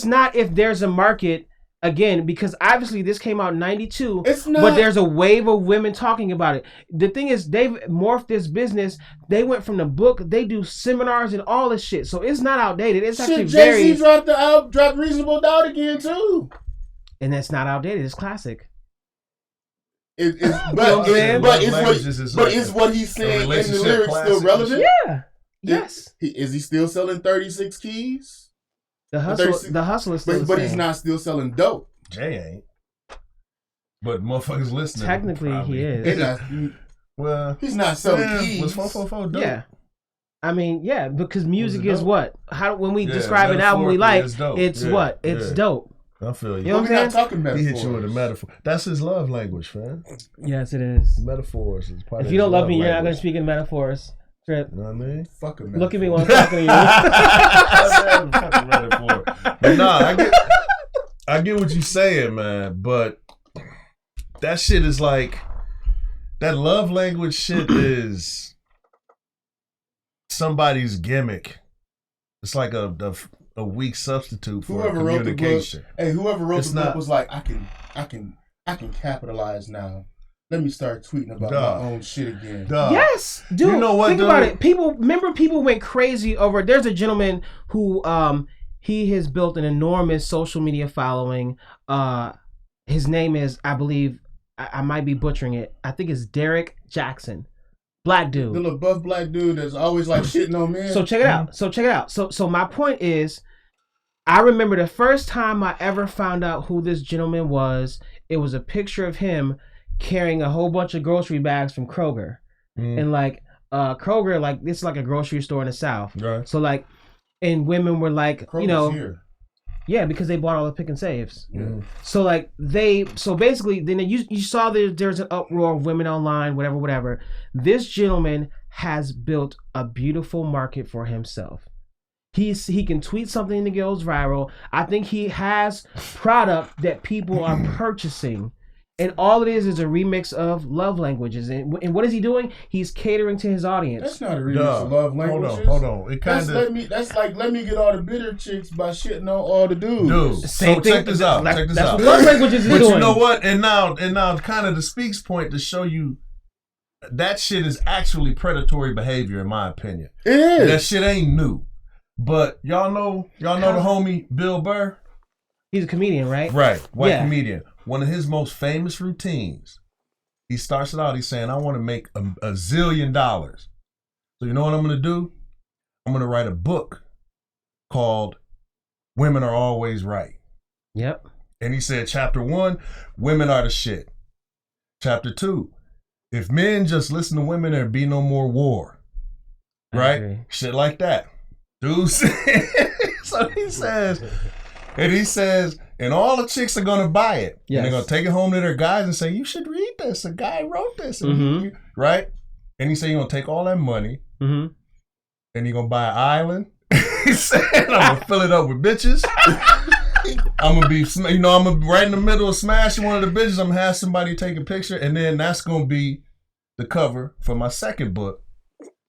not. If there's a market. Again, because obviously this came out in 92, but there's a wave of women talking about it. The thing is, they've morphed this business. They went from the book, they do seminars and all this shit. So it's not outdated. It's actually very... Jay-Z dropped Reasonable Doubt again, too. And that's not outdated. It's classic. But is what he's saying in the lyrics still relevant? Yeah. Yes. Is he still selling 36 keys? The hustle is still but he's not still selling dope. Jay ain't. But motherfuckers listening. Technically, he is. He's not selling keys. Was 444 dope? Yeah. I mean, yeah, because music is what? When we describe an album we like, it's what? It's dope. I feel you. You know what I'm saying? Not talking metaphors. He hit you with a metaphor. That's his love language, fam. Yes, it is. Metaphors is part of If you don't love me, you're not going to speak in metaphors. Trip. You know what I mean? Fucking look at me while I'm talking to you. But nah, I get what you're saying, man. But that shit is like, that love language shit is somebody's gimmick. It's like a weak substitute for communication. Whoever wrote the book was like, I can capitalize now. Let me start tweeting about my own shit again. Yes, dude. You know what? Think about it. People went crazy over. There's a gentleman who he has built an enormous social media following. His name is, I believe, I might be butchering it. I think it's Derek Jackson. Black dude. The little buff black dude that's always like shitting on men. So check it out. So my point is, I remember the first time I ever found out who this gentleman was. It was a picture of him carrying a whole bunch of grocery bags from Kroger. And like Kroger, like it's like a grocery store in the South. Right. So like, and women were like, Kroger's here. Yeah, because they bought all the pick and saves. Yeah. So like so basically then you saw there's an uproar of women online, whatever. This gentleman has built a beautiful market for himself. He can tweet something that goes viral. I think he has product that people are purchasing. And all it is a remix of love languages. And what is he doing? He's catering to his audience. That's not a remix of love languages. Hold on. It kind of let me get all the bitter chicks by shitting on all the dudes. Dude, so check this out. That's what love languages is doing. But you know what? And now kind of the speaks point to show you that shit is actually predatory behavior, in my opinion. It is. That shit ain't new. But y'all know the homie Bill Burr? He's a comedian, right? Right, white comedian. One of his most famous routines, he starts it out, he's saying, I want to make a zillion dollars. So you know what I'm going to do? I'm going to write a book called Women Are Always Right. Yep. And he said, chapter 1, women are the shit. Chapter 2, if men just listen to women, there'd be no more war. Right? Shit like that. Dude said, so he says, and all the chicks are gonna buy it. Yes. And they're gonna take it home to their guys and say, you should read this. A guy wrote this. Right? And he said, you're gonna take all that money and you're gonna buy an island. He said, I'm gonna fill it up with bitches. I'm gonna be, I'm gonna be right in the middle of smashing one of the bitches. I'm gonna have somebody take a picture, and then that's gonna be the cover for my second book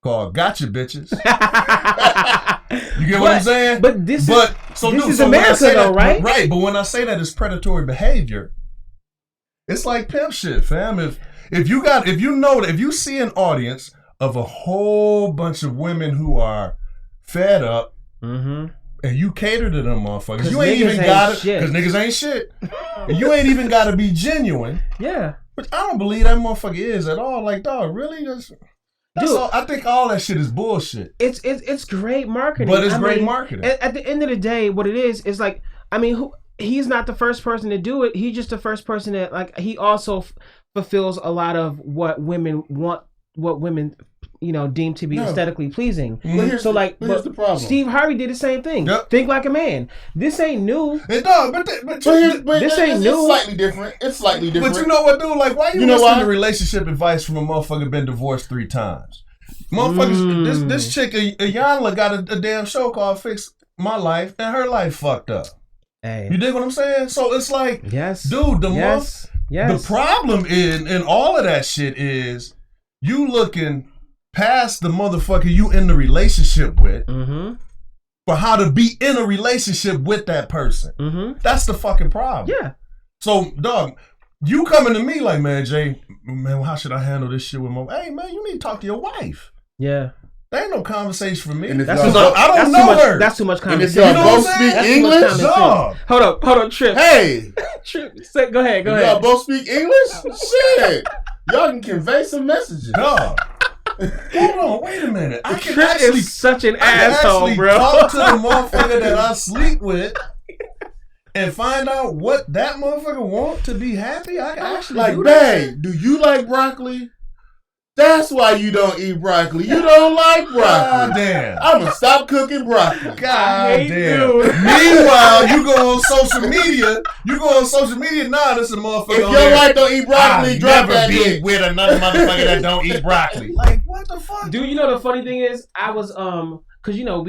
called Gotcha Bitches. You get what I'm saying? But this is America, though, right? Right, but when I say that it's predatory behavior, it's like pimp shit, fam. If you see an audience of a whole bunch of women who are fed up, and you cater to them motherfuckers, you ain't even got to, because niggas ain't shit. You ain't even got to be genuine. Yeah. But I don't believe that motherfucker is at all. Like, dog, really? That's all, I think all that shit is bullshit. It's great marketing. But it's great marketing. At the end of the day, what it is like, I mean, he's not the first person to do it. He's just the first person that, like, he also fulfills a lot of what women want, what women, deem to be aesthetically pleasing. Here's the problem. Steve Harvey did the same thing. Yep. Think Like a Man. This ain't new. It does, but this ain't new. It's slightly different. But you know what, dude? Like, why you listening to relationship advice from a motherfucker been divorced 3 times? Motherfuckers, this chick, Ayanla, got a damn show called Fix My Life, and her life fucked up. Hey. You dig what I'm saying? So it's like, yes, dude, the problem in all of that shit is you looking past the motherfucker you in the relationship with for how to be in a relationship with that person. That's the fucking problem. Yeah. So, dog, you coming to me like, man, Jay, man, how should I handle this shit with my? Hey, man, you need to talk to your wife. Yeah. There ain't no conversation for me. That's I don't know her. That's too much conversation. And if y'all both speak English, dog. Hold up, Trip. Hey, Trip, go ahead. Y'all both speak English? Shit, y'all can convey some messages. Dog. Hold on, wait a minute. I can Trip actually is such an asshole, bro. Talk to the motherfucker that I sleep with and find out what that motherfucker want to be happy. I can actually like, do babe, do you like broccoli? That's why you don't eat broccoli. You don't like broccoli. God damn. I'm gonna stop cooking broccoli. God damn. Meanwhile, you go on social media. Nah, this is a motherfucker. If your wife don't eat broccoli, drop that bitch with another motherfucker that don't eat broccoli. Like, what the fuck? Dude, you know the funny thing is, I was because you know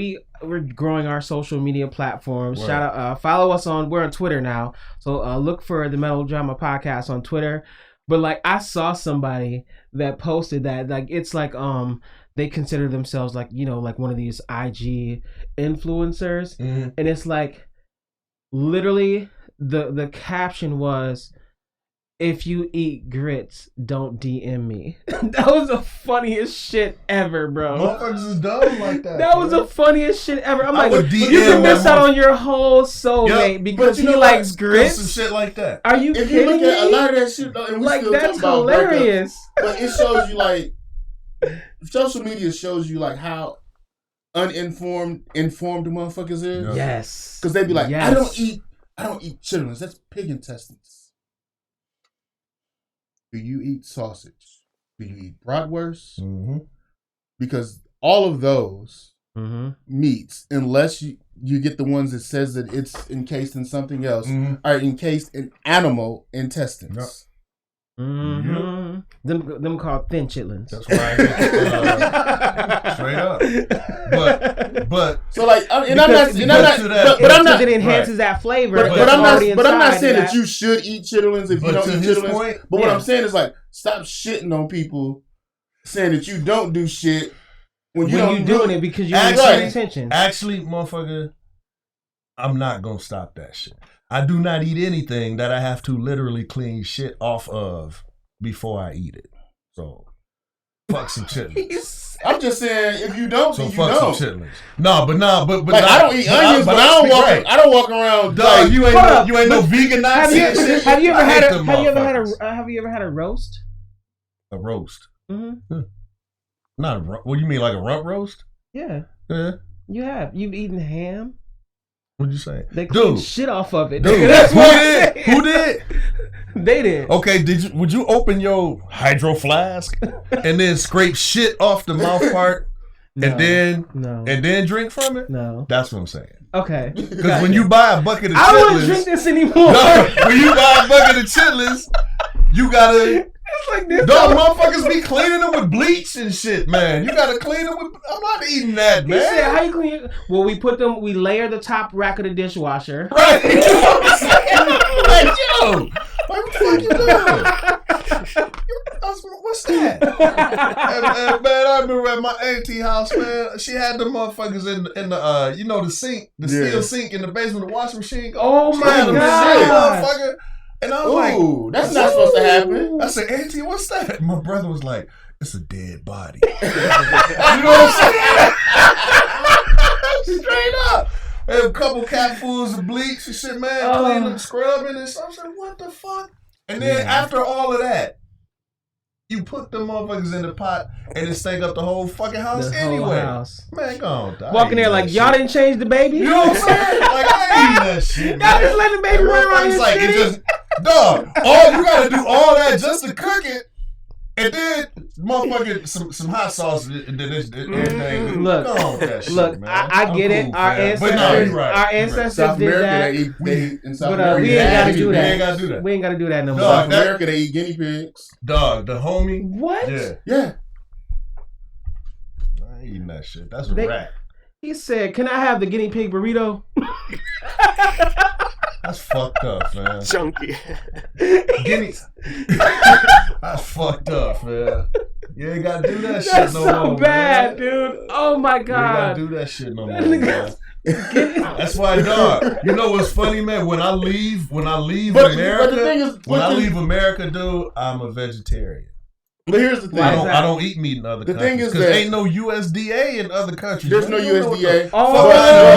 we're growing our social media platforms. Right. Shout out, follow us we're on Twitter now, so look for the Melodrama Podcast on Twitter. But like I saw somebody that posted that like it's like they consider themselves like, you know, like one of these IG influencers, and it's like literally the caption was, if you eat grits, don't DM me. That was the funniest shit ever, bro. Motherfuckers is dumb like that. That was the funniest shit ever. I'm like, you DM can miss out on your whole soulmate because he likes grits. Some shit like that. Are you If kidding you look me? at a lot of that shit, though, and we Like, still that's talk about hilarious. breakups, but it shows you like social media shows you like how informed motherfuckers is. Yes, because they be like, yes. I don't eat chitlins. That's pig intestines. Do you eat sausage? Do you eat bratwurst? Because all of those meats, unless you get the ones that says that it's encased in something else, are encased in animal intestines. Yep. Them called thin chitlins. That's right. Straight up. But so like, I'm not. It enhances that flavor. But I'm not saying that you should eat chitlins if you don't eat chitlins. But what I'm saying is like, stop shitting on people saying that you don't do shit when you doing it because you ain't paying attention. Actually, motherfucker, I'm not gonna stop that shit. I do not eat anything that I have to literally clean shit off of before I eat it. So, fuck some chitlins. I'm just saying, if you don't, then you fuck don't. some chitlins. No, but like, I don't eat onions, but I don't walk around. Dog, you ain't no vegan Nazi. Have you ever had a roast? A roast. Not a roast. What do you mean, like a rump roast? Yeah. Yeah. You have. You've eaten ham. What'd you say? They clean shit off of it. Dude, that's who did? They did. Okay, would you open your hydro flask and then scrape shit off the mouth part and then drink from it? No. That's what I'm saying. Okay. Because when you buy a bucket of chitlins, I don't want to drink this anymore. When you buy a bucket of chitlins, you gotta. It's like this. Dog, motherfuckers be cleaning them with bleach and shit, man. You gotta clean them with. I'm not eating that, man. He said, how you clean it? Well, we layer the top rack of the dishwasher. Right. You know what I'm saying? Like, yo, what the fuck you doing? What's that? and, man, I remember at my auntie house, man. She had the motherfuckers in the you know, the sink, the steel sink in the basement of the washing machine. Oh my god, motherfucker. And I was like, that's not supposed to happen. I said, auntie, what's that? My brother was like, it's a dead body. You know what I'm saying? Straight up. And a couple capfuls of bleach and shit, man, cleaning, scrubbing and stuff. I said, what the fuck? And then after all of that, you put the motherfuckers in the pot and it stank up the whole fucking house anyway. Man, go on. Walking there like, y'all didn't change the baby? You know what I'm saying? Like, I ain't eating that shit. Y'all just let the baby run around here like, it just, dog, you gotta do all that just to cook it. And then, motherfucker, some hot sauce and then everything. Look, go on with that shit, look, man. I get it. Our ancestors did that. In South But we ain't gotta do that. We ain't gotta do that. We ain't gotta do that no more. South America, they eat guinea pigs. Dog, the homie. What? Yeah. I ain't eating that shit. That's a rat. He said, "Can I have the guinea pig burrito?" That's fucked up, man. Chunky. That's fucked up, man. You ain't gotta do that shit That's no so more, bad, man. dude. Oh my god. You ain't gotta do that shit no more, man. That's why, dog. You know what's funny, man? When I leave America, dude, I'm a vegetarian. But here's the thing. I don't eat meat in other countries. Thing is because ain't no USDA in other countries. There's no USDA.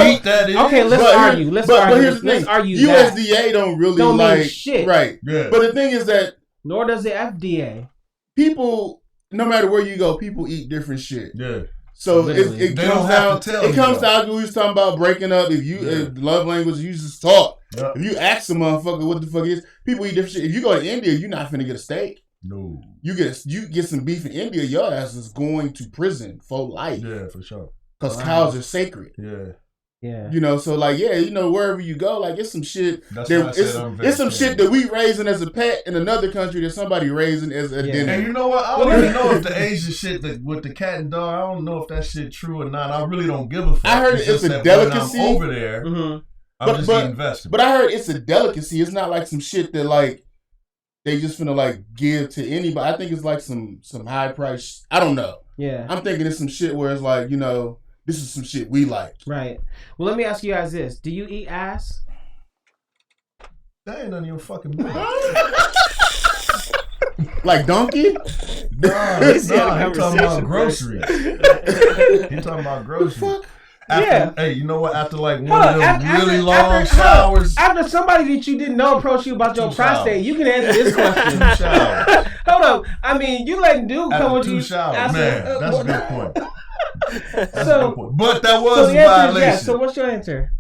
Meat that is. Okay, let's argue. But here's the thing. USDA don't really mean shit. Right. Yeah. But the thing is that nor does the FDA. People, no matter where you go, people eat different shit. Yeah. So it comes down to we was talking about breaking up. If love language, you just talk. Yeah. If you ask a motherfucker what the fuck is, people eat different shit. If you go to India, you're not finna get a steak. No. You get some beef in India, your ass is going to prison for life. Yeah, for sure. Because cows are sacred. Yeah. Yeah. You know, so like, yeah, you know, wherever you go, like it's some shit. It's some shit that we raising as a pet in another country that somebody raising as a dinner. And you know what? I don't even know if the Asian shit with the cat and dog, I don't know if that shit true or not. I really don't give a fuck. I heard it's a delicacy. When I'm over there, I'm just eating vegetables. But I heard it's a delicacy. It's not like some shit that like they just finna like give to anybody. I think it's like some high price. I don't know. Yeah. I'm thinking it's some shit where it's like, you know, this is some shit we like. Right. Well, let me ask you guys this. Do you eat ass? That ain't none of your fucking business. Like donkey? Nah, he talking about groceries. He talking about groceries. What the fuck? Hey, you know what? After like one of them really long showers. After somebody that you didn't know approach you about your prostate, you can answer this question. 2 showers. Hold up. I mean, you letting dude come with 2 showers. Man, that's a good point. But that was a violation. Yes. So what's your answer?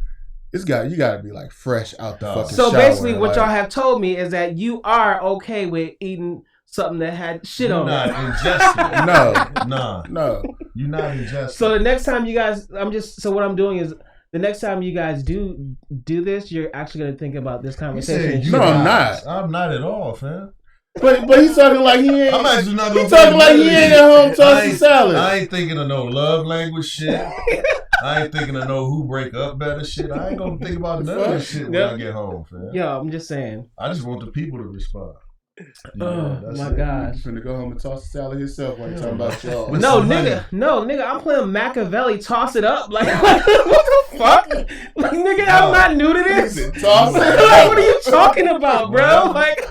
You gotta be like fresh out the fucking shower. So basically what y'all like, have told me is that you are okay with eating something that had shit on it. You're not ingesting. No. You're not ingesting. So the next time you guys, so what I'm doing is the next time you guys do this, you're actually going to think about this conversation. No, I'm not. I'm not at all, fam. But he's talking like he ain't. I'm actually not gonna. He's talking like he ain't at home tossing salad. I ain't thinking of no love language shit. I ain't thinking of no who break up better shit. I ain't gonna think about none of that shit when I get home, fam. Yo, I'm just saying. I just want the people to respond. Yeah, oh my gosh. He's finna go home and toss the salad himself while you're talking about y'all. No, nigga, I'm playing Machiavelli, toss it up. Like, what the fuck? Like, nigga, I'm not new to this. Toss it up. Like, what are you talking about, bro? Like,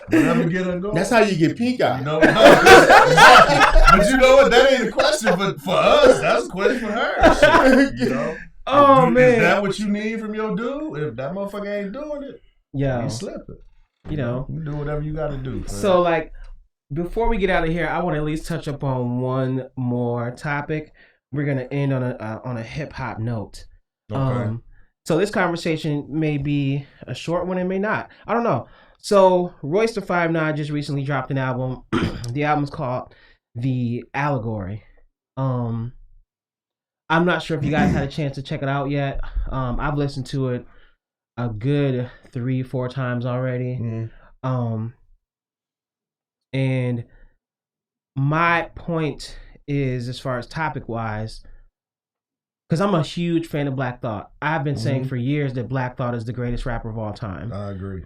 whenever get her going. That's how you get pink eye. You know, exactly. But you know what? That ain't a question. But for us, that's a question for her. Shit, you know? Oh, man. Is that what you need from your dude? If that motherfucker ain't doing it, you slipping. You know, you do whatever you got to do. So, like, before we get out of here, I want to at least touch up on one more topic. We're gonna end on a hip hop note. Okay. So this conversation may be a short one, it may not. I don't know. So Royce the 5'9" just recently dropped an album. The album's called The Allegory. I'm not sure if you guys had a chance to check it out yet. I've listened to it a good 3-4 times already. Mm-hmm. And my point is, as far as topic wise, because I'm a huge fan of Black Thought. I've been saying for years that Black Thought is the greatest rapper of all time. I agree.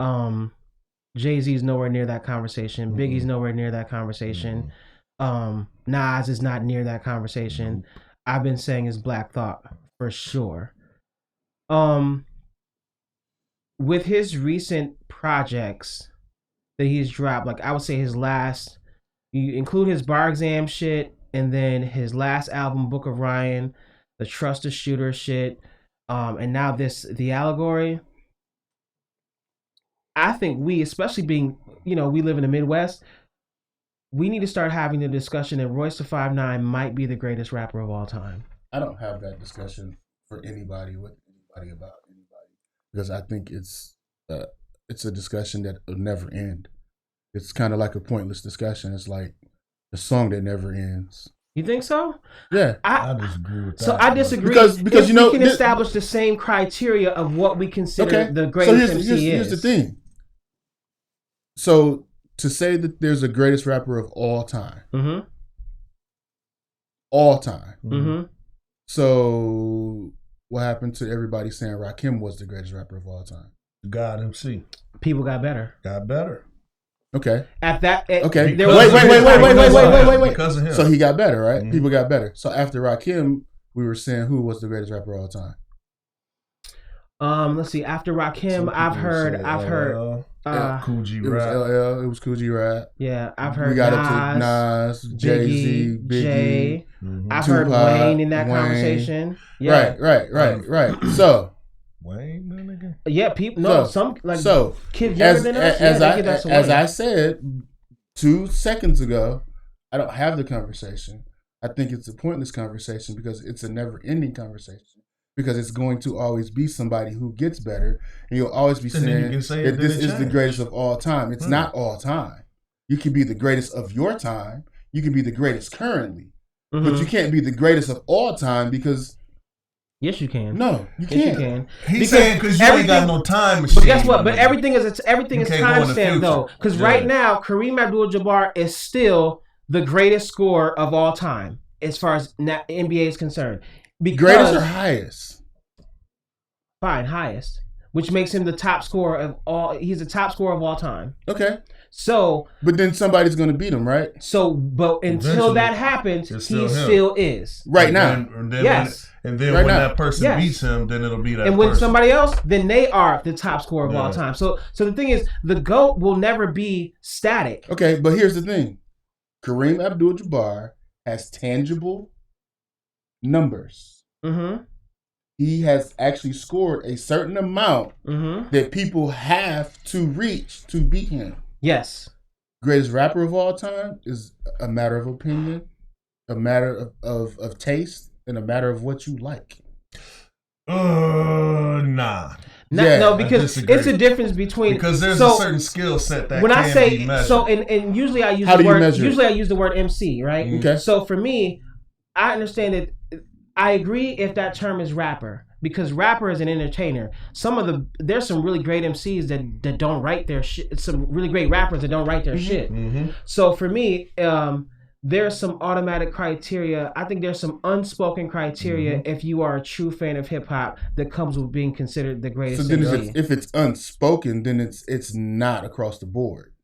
Jay-Z's nowhere near that conversation. Biggie's nowhere near that conversation. Nas is not near that conversation. I've been saying it's Black Thought for sure. With his recent projects that he's dropped, like I would say his last, you include his bar exam shit, and then his last album, Book of Ryan, the Trust the Shooter shit, and now this, The Allegory. I think we, especially being, we live in the Midwest, we need to start having the discussion that Royce the 5'9" might be the greatest rapper of all time. I don't have that discussion for anybody with anybody about anybody because I think it's a discussion that will never end. It's kind of like a pointless discussion. It's like a song that never ends. You think so? Yeah, I disagree with that. So I disagree because we can establish the same criteria of what we consider the greatest MC is. Here's the thing. So to say that there's a greatest rapper of all time, all time. So what happened to everybody saying Rakim was the greatest rapper of all time? God MC. People got better. Got better. Okay. At that. Okay. There Wait. Because of him. So he got better, right? Mm-hmm. People got better. So after Rakim, we were saying who was the greatest rapper of all time? Let's see. After Rakim, I've heard Cool G Rap. It was Cool G Rap. Yeah, I've heard. We got up to Nas, Jay-Z, Biggie. Jay. I've heard Wayne in that conversation. Yeah. Right. So Wayne, that nigga. Yeah, people. No, some like kids younger than us. As I said 2 seconds ago, I don't have the conversation. I think it's a pointless conversation because it's a never-ending conversation. Because it's going to always be somebody who gets better, and you'll always be saying that this is the greatest of all time. It's not all time. You can be the greatest of your time. You can be the greatest currently, but you can't be the greatest of all time because. Yes, you can. No, you can't. Yes, you can. He's saying because you ain't got no time machine. But guess what? But everything is timestamp though. Because right now, Kareem Abdul-Jabbar is still the greatest scorer of all time as far as NBA is concerned. Greatest or highest? Fine, highest. Which makes him the top scorer of all. He's the top scorer of all time. Okay. So. But then somebody's going to beat him, right? So, but until that happens, he still is. Right now. Yes. And then when that person beats him, then it'll be that person. And when somebody else, then they are the top scorer of all time. So the thing is, the GOAT will never be static. Okay, but here's the thing. Kareem Abdul-Jabbar has tangible numbers. Mm-hmm. He has actually scored a certain amount that people have to reach to beat him. Yes. Greatest rapper of all time is a matter of opinion, a matter of taste, and a matter of what you like. Nah. No, because it's a difference between because there's a certain skill set that when I say be measured. So and usually I use the word MC, right? Okay. So for me, I understand that. I agree if that term is rapper because rapper is an entertainer. There's some really great MCs that don't write their shit. Some really great rappers that don't write their shit. Mm-hmm. So for me, there's some automatic criteria. I think there's some unspoken criteria if you are a true fan of hip hop that comes with being considered the greatest. So then if it's unspoken, then it's not across the board.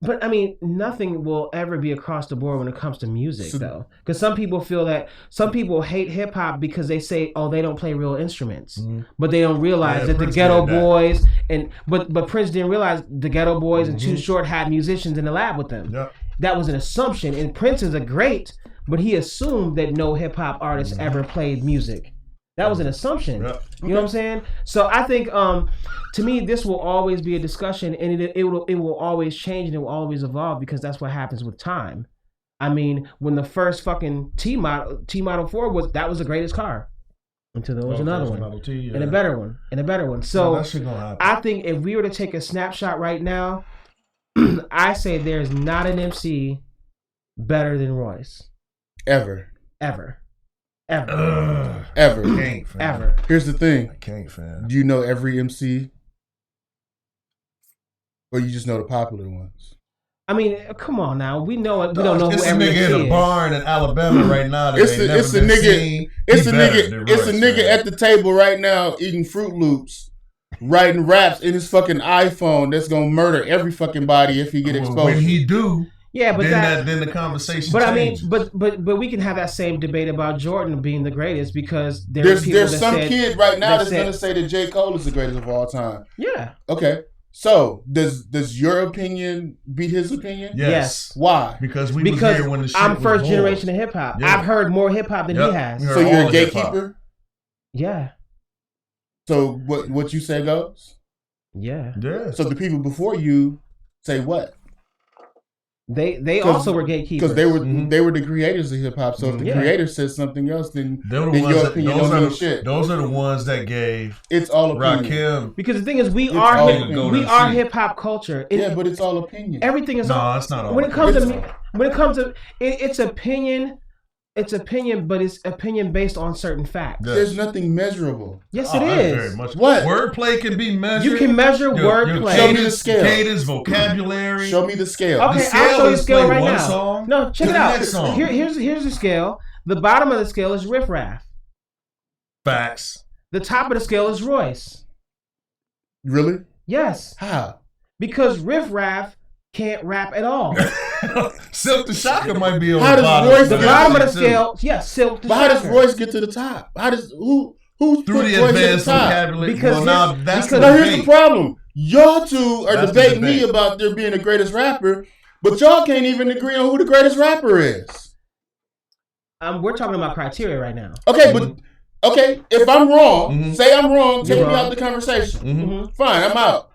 But I mean, nothing will ever be across the board when it comes to music, though. Because some people hate hip hop because they say, "Oh, they don't play real instruments," but they don't realize that Prince the Ghetto Boys but Prince didn't realize the Ghetto Boys and Too Short had musicians in the lab with them. Yep. That was an assumption, and Prince is a great, but he assumed that no hip hop artist ever played music. That was an assumption. Yep. You know what I'm saying? So I think, to me, this will always be a discussion, and it will always change and it will always evolve because that's what happens with time. I mean, when the first fucking T Model 4 was the greatest car, until there was another one, and a better one. So I think if we were to take a snapshot right now, I say there's not an MC better than Royce. Ever. Can't, Ever. Here's the thing. I can't, fam. Do you know every MC? Or you just know the popular ones? I mean, come on now. We know it. We don't know who every MC is. It's a nigga in a barn in Alabama right now that it's a nigga at the table right now eating Fruit Loops, writing raps in his fucking iPhone that's gonna murder every fucking body if he get exposed. When he do. Yeah, but then the conversation. But changes. I mean, but we can have that same debate about Jordan being the greatest because there's some kid right now that's gonna say that J. Cole is the greatest of all time. Yeah. Okay. So does your opinion beat his opinion? Yes. Why? Because was here when the shit I'm first generation of hip hop. Yeah. I've heard more hip hop than he has. So you're a gatekeeper? Yeah. So what you say goes? Yeah. So the people before you say what? They also were gatekeepers because they were the creators of hip hop. So if the creator says something else, then your opinion don't mean shit. Those are the ones that gave it's all opinion. Rakim. Because the thing is, we are hip hop culture. But it's all opinion. Everything is it's not all. When it comes to it's opinion. It's opinion, but it's opinion based on certain facts. There's nothing measurable. Yes, it is. Very much. What? Wordplay can be measured. You can measure wordplay. Show me the scale. Cadence, vocabulary. Show me the scale. Okay, I'll show you the scale right now. Song no, check it out. Here's the scale. The bottom of the scale is Riff Raff. Facts. The top of the scale is Royce. Really? Yes. How? Because Riff Raff can't rap at all. Silk the Shocker might be on how the does bottom. Royce The bottom of the scale, yes, Silk the But Shocker. how does Royce get to the top? How does who through put the Royce advanced at the top? vocabulary? Because here's the problem. Y'all two are debating me about there being the greatest rapper, but y'all can't even agree on who the greatest rapper is. We're talking about criteria right now. Okay, but if I'm wrong, say I'm wrong, take me out the conversation. Fine, I'm out.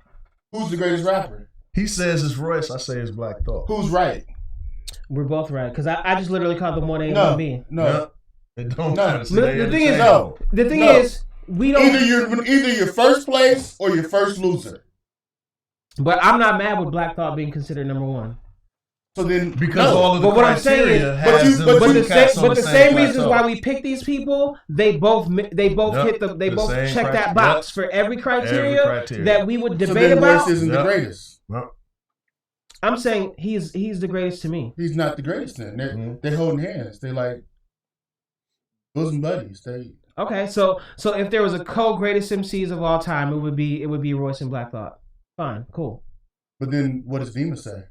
Who's the greatest rapper? He says it's Royce. I say it's Black Thought. Who's right? We're both right because I just literally called them 1A and 1B. No. It don't matter. The thing is, we don't. Either you're first place or you're first loser. But I'm not mad with Black Thought being considered number one. So then, because all of the criteria the same reasons why we pick these people, they both check that box for every criteria that we would debate about. Royce isn't the greatest. I'm saying he's the greatest to me. He's not the greatest then. They're holding hands. They're like bosom buddies. Okay, so if there was a co-greatest MCs of all time, it would be Royce and Black Thought. Fine, cool. But then what does Dima say?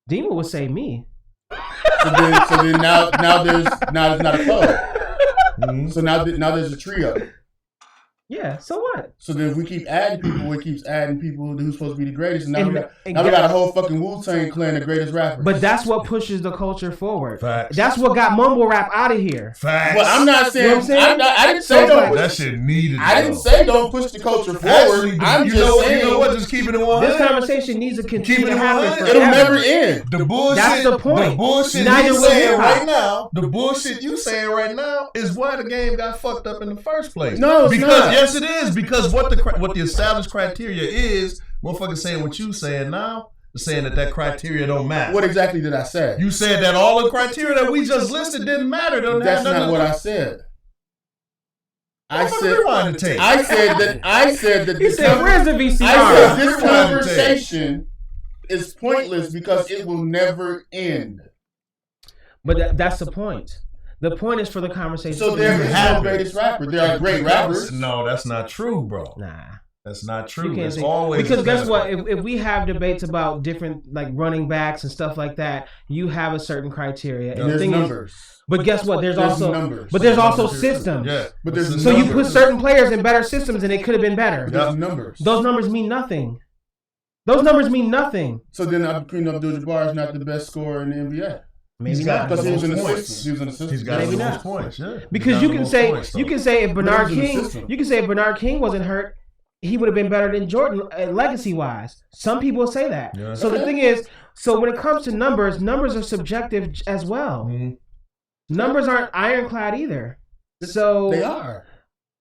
Dima would say me. So then now there's not a club. So now there's a trio. Yeah, so what? So then if we keep adding people, it keeps adding people who's supposed to be the greatest. And we got a whole fucking Wu-Tang Clan, the greatest rappers. But that's what pushes the culture forward. Facts. That's what got mumble rap out of here. Facts. Well, I'm not saying, I didn't say don't push. That shit needed. I didn't say don't push the culture forward. I'm just saying. You know what? Just keep it in 100. This conversation needs to continue to happen forever. It'll never end. The bullshit. That's the point. The bullshit you saying right now. The bullshit you saying right now is why the game got fucked up in the first place. No, it's not. Yes, it is. Because what the established criteria is, motherfuckers saying what you saying now, saying that criteria don't matter. What exactly did I say? You said that all the criteria that we just listed didn't matter. That's not what I said. I said that. He said, "Where's the VCR?" I said this conversation is pointless because it will never end. But that's the point. The point is for the conversation. So there is no greatest rapper. There are great rappers. No, that's not true, bro. Nah. That's not true. It's always because guess what? If we have debates about different like running backs and stuff like that, you have a certain criteria. And there's numbers. But guess what? There's also numbers. But there's also systems. Yeah. But there's so you put certain players in better systems and it could have been better. There's numbers. Those numbers mean nothing. Those numbers mean nothing. So then Kareem Abdul-Jabbar is not the best scorer in the NBA. Maybe not. Because he was in the system. He was in the system. He's got maybe most not. Points. Yeah. Because you can say if Bernard King wasn't hurt, he would have been better than Jordan legacy wise. Some people say that. Yeah. So the thing is, so when it comes to numbers are subjective as well. Mm-hmm. Numbers aren't ironclad either. So they are.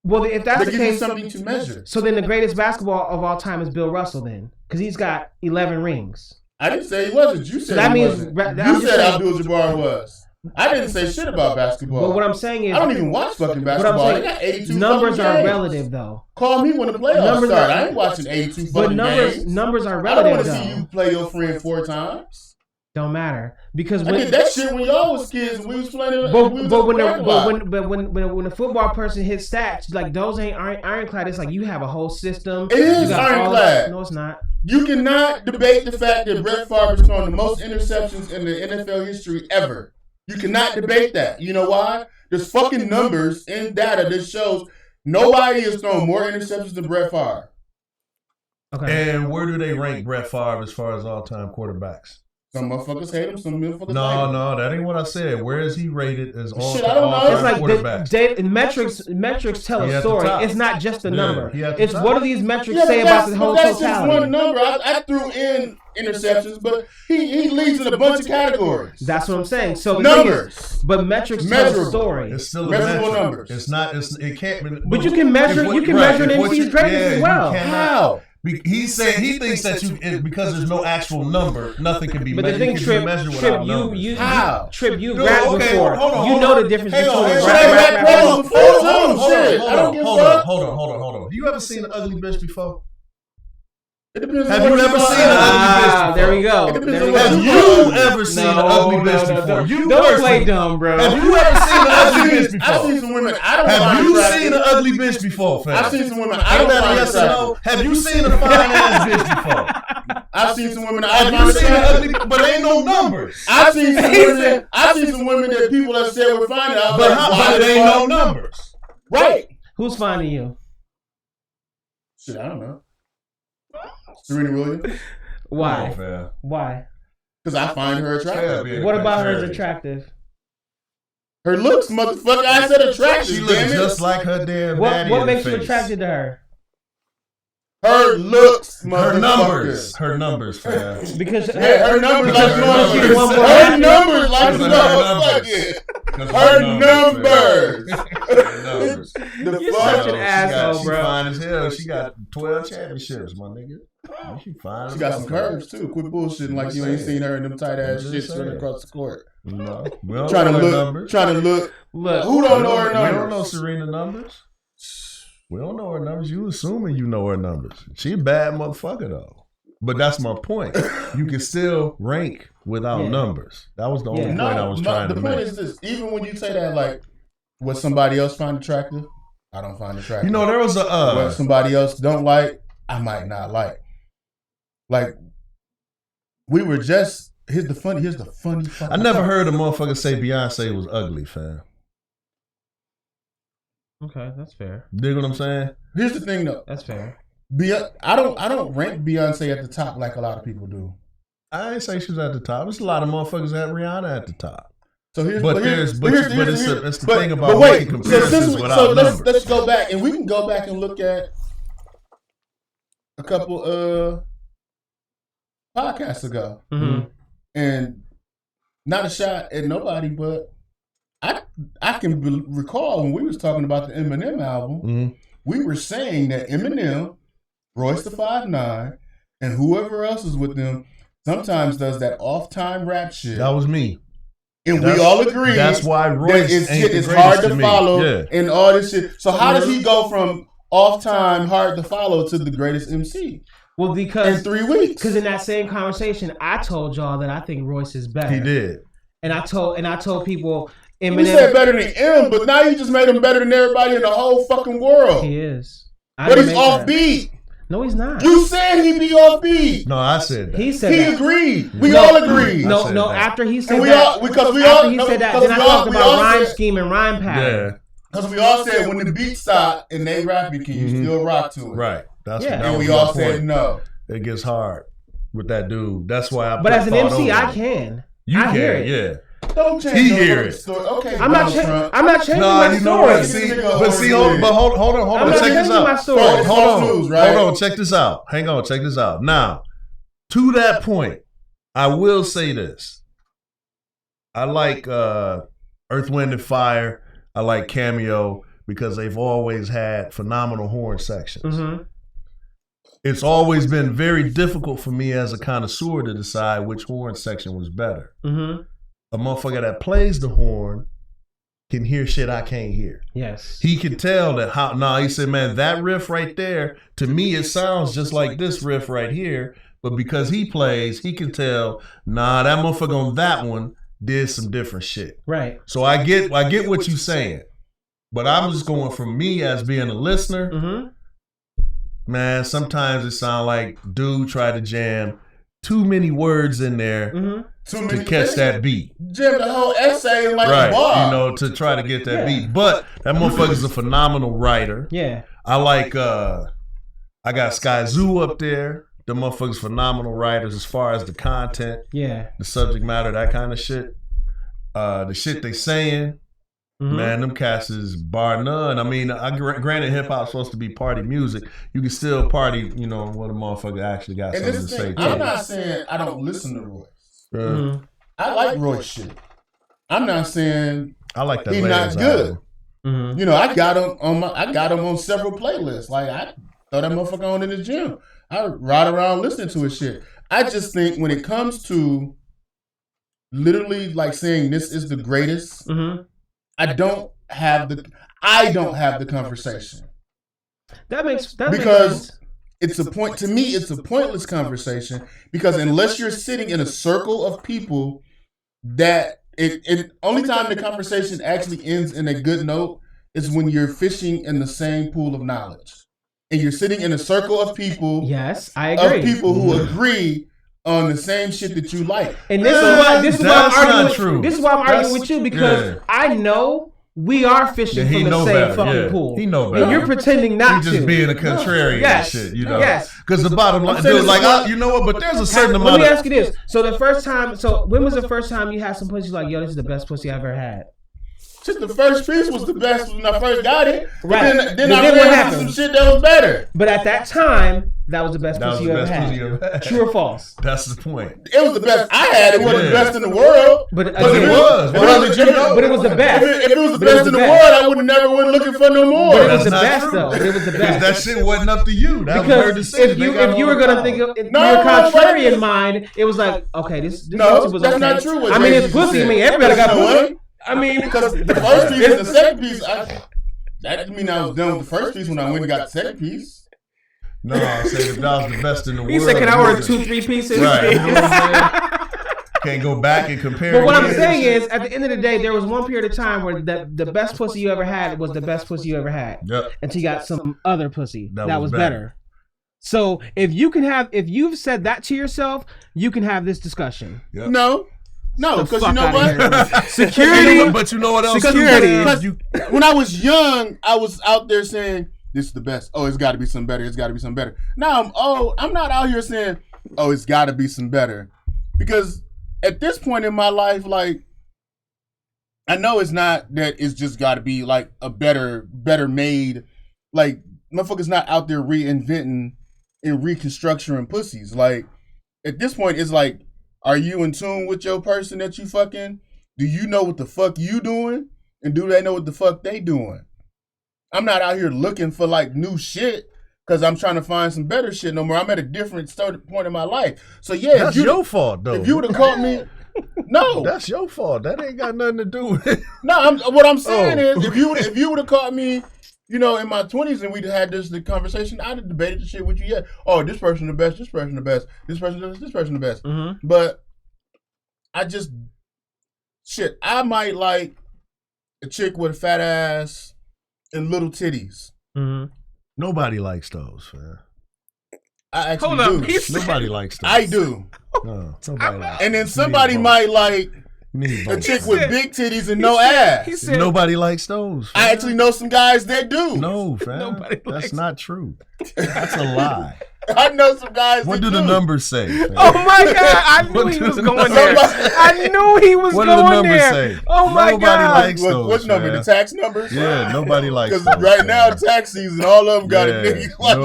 Well, if that's the case, something to measure. So then the greatest basketball of all time is Bill Russell then, because he's got 11 rings. I didn't say he wasn't. You said so that he means wasn't. You said Abdul-Jabbar was. I didn't say shit about basketball. But what I'm saying is, I don't even watch fucking basketball. They got 82 numbers are games. relative, though. Call me when the playoffs start. I ain't watching 82 fucking games. Numbers are relative. I don't want to see you play your friend 4 times. Don't matter because I did that shit when y'all was kids and we was playing. But when the football person hits stats, like those ain't ironclad. It's like you have a whole system. It is ironclad. No, it's not. You cannot debate the fact that Brett Favre is throwing the most interceptions in the NFL history ever. You cannot debate that. You know why? There's fucking numbers and data that shows nobody has thrown more interceptions than Brett Favre. Okay. And where do they rank Brett Favre as far as all-time quarterbacks? Some motherfuckers hate him, some motherfuckers hate him. No, that ain't what I said. Where is he rated as all-time quarterbacks? It's like metrics tell a story. It's not just a number. It's what do these metrics say about the whole totality? That's just one number. I threw in interceptions, but he leads in a bunch of categories. That's what I'm saying. So numbers, but metrics tell a story. It's still measurable numbers. It's not. It can't be. But you can measure. You can measure an MC's greatness as well. How? He thinks that because there's no actual number, nothing can be measured. But the thing, Trip, how? Trip, you rapped before. You know the difference between rap. Hold on. You ever seen an ugly bitch before? Have you ever seen an ugly bitch before? There we go. Have you ever seen an ugly bitch before? You don't play dumb, bro. Have you ever seen an ugly bitch before? I've seen some women I don't Have you seen an ugly bitch before, fam? I've seen some women I don't find attractive. Have you seen a fine ass bitch before? I've seen some women I Have find you seen an attractive. ugly, but ain't no numbers. I've seen some women that people have said were fine. But it ain't no numbers. Right. Who's finding you? Shit, I don't know. Serena Williams. Why? Oh, Why? Because I find her attractive. What about her is attractive? Her looks, motherfucker. I said attractive. She looks just like her damn daddy. What makes you attracted to her? Her looks, her numbers. Her numbers, fam. Because her numbers like her numbers like her numbers. You're such an asshole, bro. She fine as hell. She got 12 championships, my nigga. She fine. She got some curves too. Quit bullshitting like you ain't seen her in them tight ass shits running across the court. No, trying to look. Who don't know her numbers? We don't know Serena numbers. We don't know her numbers. You assuming you know her numbers. She a bad motherfucker though. But that's my point. You can still rank without numbers. That was the only point I was trying to make. The point is this: even when you say that, like, what somebody else find attractive, I don't find attractive. You know, there was what somebody else don't like, I might not like. Like, we were just here's the funny. I never heard a motherfucker say Beyonce was ugly, fam. Okay, that's fair. Dig what I'm saying? Here's the thing, though. That's fair. I don't rank Beyonce at the top like a lot of people do. I ain't say she was at the top. There's a lot of motherfuckers that had Rihanna at the top. So here's it's the thing about but wait, comparisons so let's go back, and we can go back and look at a couple podcasts ago, and not a shot at nobody, but I can recall when we was talking about the Eminem album, we were saying that Eminem, Royce the 5'9", and whoever else is with them sometimes does that off-time rap shit. That was me. And we all agree that's why Royce it's hard to follow and all this shit. So how does he go from off-time, hard to follow to the greatest MC? Well, because in 3 weeks. Because in that same conversation, I told y'all that I think Royce is better. He did. And I told people Eminem. You said better than M, but now you just made him better than everybody in the whole fucking world. He is. But he's offbeat. No, he's not. You said he'd be offbeat. No, I said that. He said he that. agreed. We all agreed. No. After he said then I talked about rhyme scheme and rhyme pattern. Yeah. Because we all said when the beat stopped and they rap it, can you still rock to it? Right. That's and we all said no. It gets hard with that dude. That's why I. But as an MC, I can. I hear it. Yeah. Don't change. He hear it. Okay, I'm not changing my story. Hold on. Check this out. Hold on. Check this out. Hang on. Check this out. Now, to that point, I will say this. I like Earth, Wind, and Fire. I like Cameo because they've always had phenomenal horn sections. It's always been very difficult for me as a connoisseur to decide which horn section was better. A motherfucker that plays the horn can hear shit I can't hear. Yes. He can tell that he said, man, that riff right there, to me it sounds just like this riff right here. But because he plays, he can tell, that motherfucker on that one did some different shit. Right. So I get what you're saying. But I'm just going from me as being a listener. Man, sometimes it sounds like dude tried to jam too many words in there to catch that beat. Jam the whole essay in like a bar. To try to get that beat. But that motherfucker's a phenomenal writer. Yeah. I like, I got Sky Zoo up there. The motherfuckers phenomenal writers as far as the content. Yeah. The subject matter, that kind of shit. The shit they saying. Man, them cats is bar none. I mean, granted, hip hop's supposed to be party music. You can still party, when a motherfucker actually got something to say. I'm not saying I don't listen to Royce. I like Royce shit. I'm not saying I like that. He's not good. I got him on several playlists. Like I throw that motherfucker on in the gym. I ride around listening to his shit. I just think when it comes to literally like saying this is the greatest. I don't have the conversation. That makes because sense. it's a point to me. It's a pointless conversation because unless you're sitting in a circle of people, that it only time the conversation actually ends in a good note is when you're fishing in the same pool of knowledge, and you're sitting in a circle of people. Yes, I agree. Of people who agree on the same shit that you like. And this is why I'm arguing with you because I know. We are fishing from the same fucking pool. He know better. And you're pretending not to. He just being a contrarian and shit, you know? Yes. Because the bottom line, dude, like, you know what? But there's a certain amount Let me ask you this. So when was the first time you had some pussy like, yo, this is the best pussy I ever had? Just the first piece was the best when I first got it. Right. Then I realized some shit that was better. But at that time, that was the best pussy you ever had. True or false? That's the point. It was the best I had. It wasn't the best in the world. But it was. But it was the best. If it was the best in the world, I would have never went looking for no more. But it was the best, though. It was the best. That shit wasn't up to you. That was her decision. If you were going to think of your contrarian mind, it was like, okay, this pussy was okay. That's not true. I mean, it's pussy. I mean, everybody got pussy. I mean, because the first piece and the second piece, that didn't mean I was done with the first piece when I went and got the second piece. No, I said if that was the best in the world. He said, can I order 2-3 pieces? Right. You know what I'm Can't go back and compare. But what I'm saying is, at the end of the day, there was one period of time where the best pussy you ever had was the best pussy you ever had. Yep. Until you got some other pussy that was better. So if you've said that to yourself, you can have this discussion. Yep. No, because you know what? Security. But you know what else? Security. When I was young, I was out there saying, this is the best. Oh, it's got to be some better. It's got to be some better. Now I'm not out here saying, oh, it's got to be some better. Because at this point in my life, like, I know it's not that it's just got to be like a better made. Like, motherfuckers not out there reinventing and reconstructing pussies. Like, at this point, it's like, are you in tune with your person that you fucking? Do you know what the fuck you doing? And do they know what the fuck they doing? I'm not out here looking for like new shit because I'm trying to find some better shit no more. I'm at a different point in my life. So yeah, that's your fault though. If you would have caught me, no, that's your fault. That ain't got nothing to do with it. No, what I'm saying is if you would have caught me, you know, in my 20s and we'd had the conversation, I'd have debated the shit with you. Yeah, oh, this person the best, this person the best, this person the best. Mm-hmm. But I might like a chick with a fat ass and little titties. Mm-hmm. Nobody likes those, man. I actually do. Nobody likes those. I do. No, nobody likes and then somebody might like a chick with big titties and no ass. He said, nobody likes those. Fam. I actually know some guys that do. No, fam. That's not true. That's a lie. I know some guys. What do the numbers say? Fam? Oh my God! I knew he was going there. I knew he was going there. What do the numbers say? Oh my nobody God! Likes those, what number? man. The tax numbers? Yeah, nobody likes those. Because right now, tax season, all of them got a nigga like.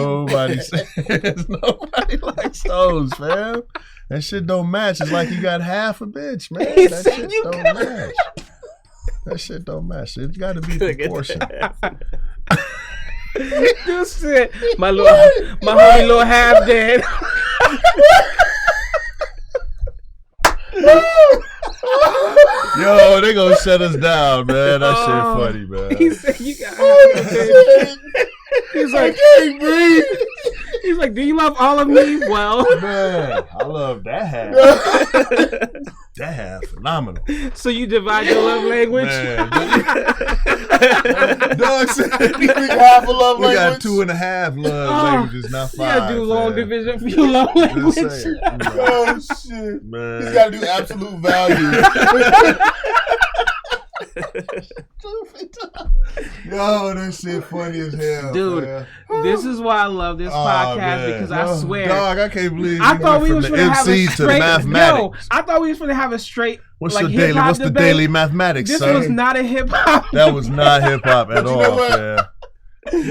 Nobody likes those, fam. That shit don't match. It's like you got half a bitch, man. He that said shit you don't match. That shit don't match. It's got to be proportional. You said my homie little half dead. Yo, they gonna shut us down, man. That shit funny, man. He said you got half a bitch. He's like, I can't breathe. He's like, do you love all of me? Well, man, I love that half. That half, phenomenal. So you divide your love language? Man, Dog said you think half a love language. We got 2.5 love languages, not 5. You gotta do long division for your love language. Oh shit, man. He's gotta do absolute value. Yo, that shit funny as hell, dude. Man. This is why I love this podcast because I swear, dog, I can't believe I thought we was from gonna the have a MC to straight. mathematics. Yo, I thought we was gonna have a straight. What's like, the daily? What's the debate. daily mathematics? This son? was not a hip hop. That was not hip hop at all, man.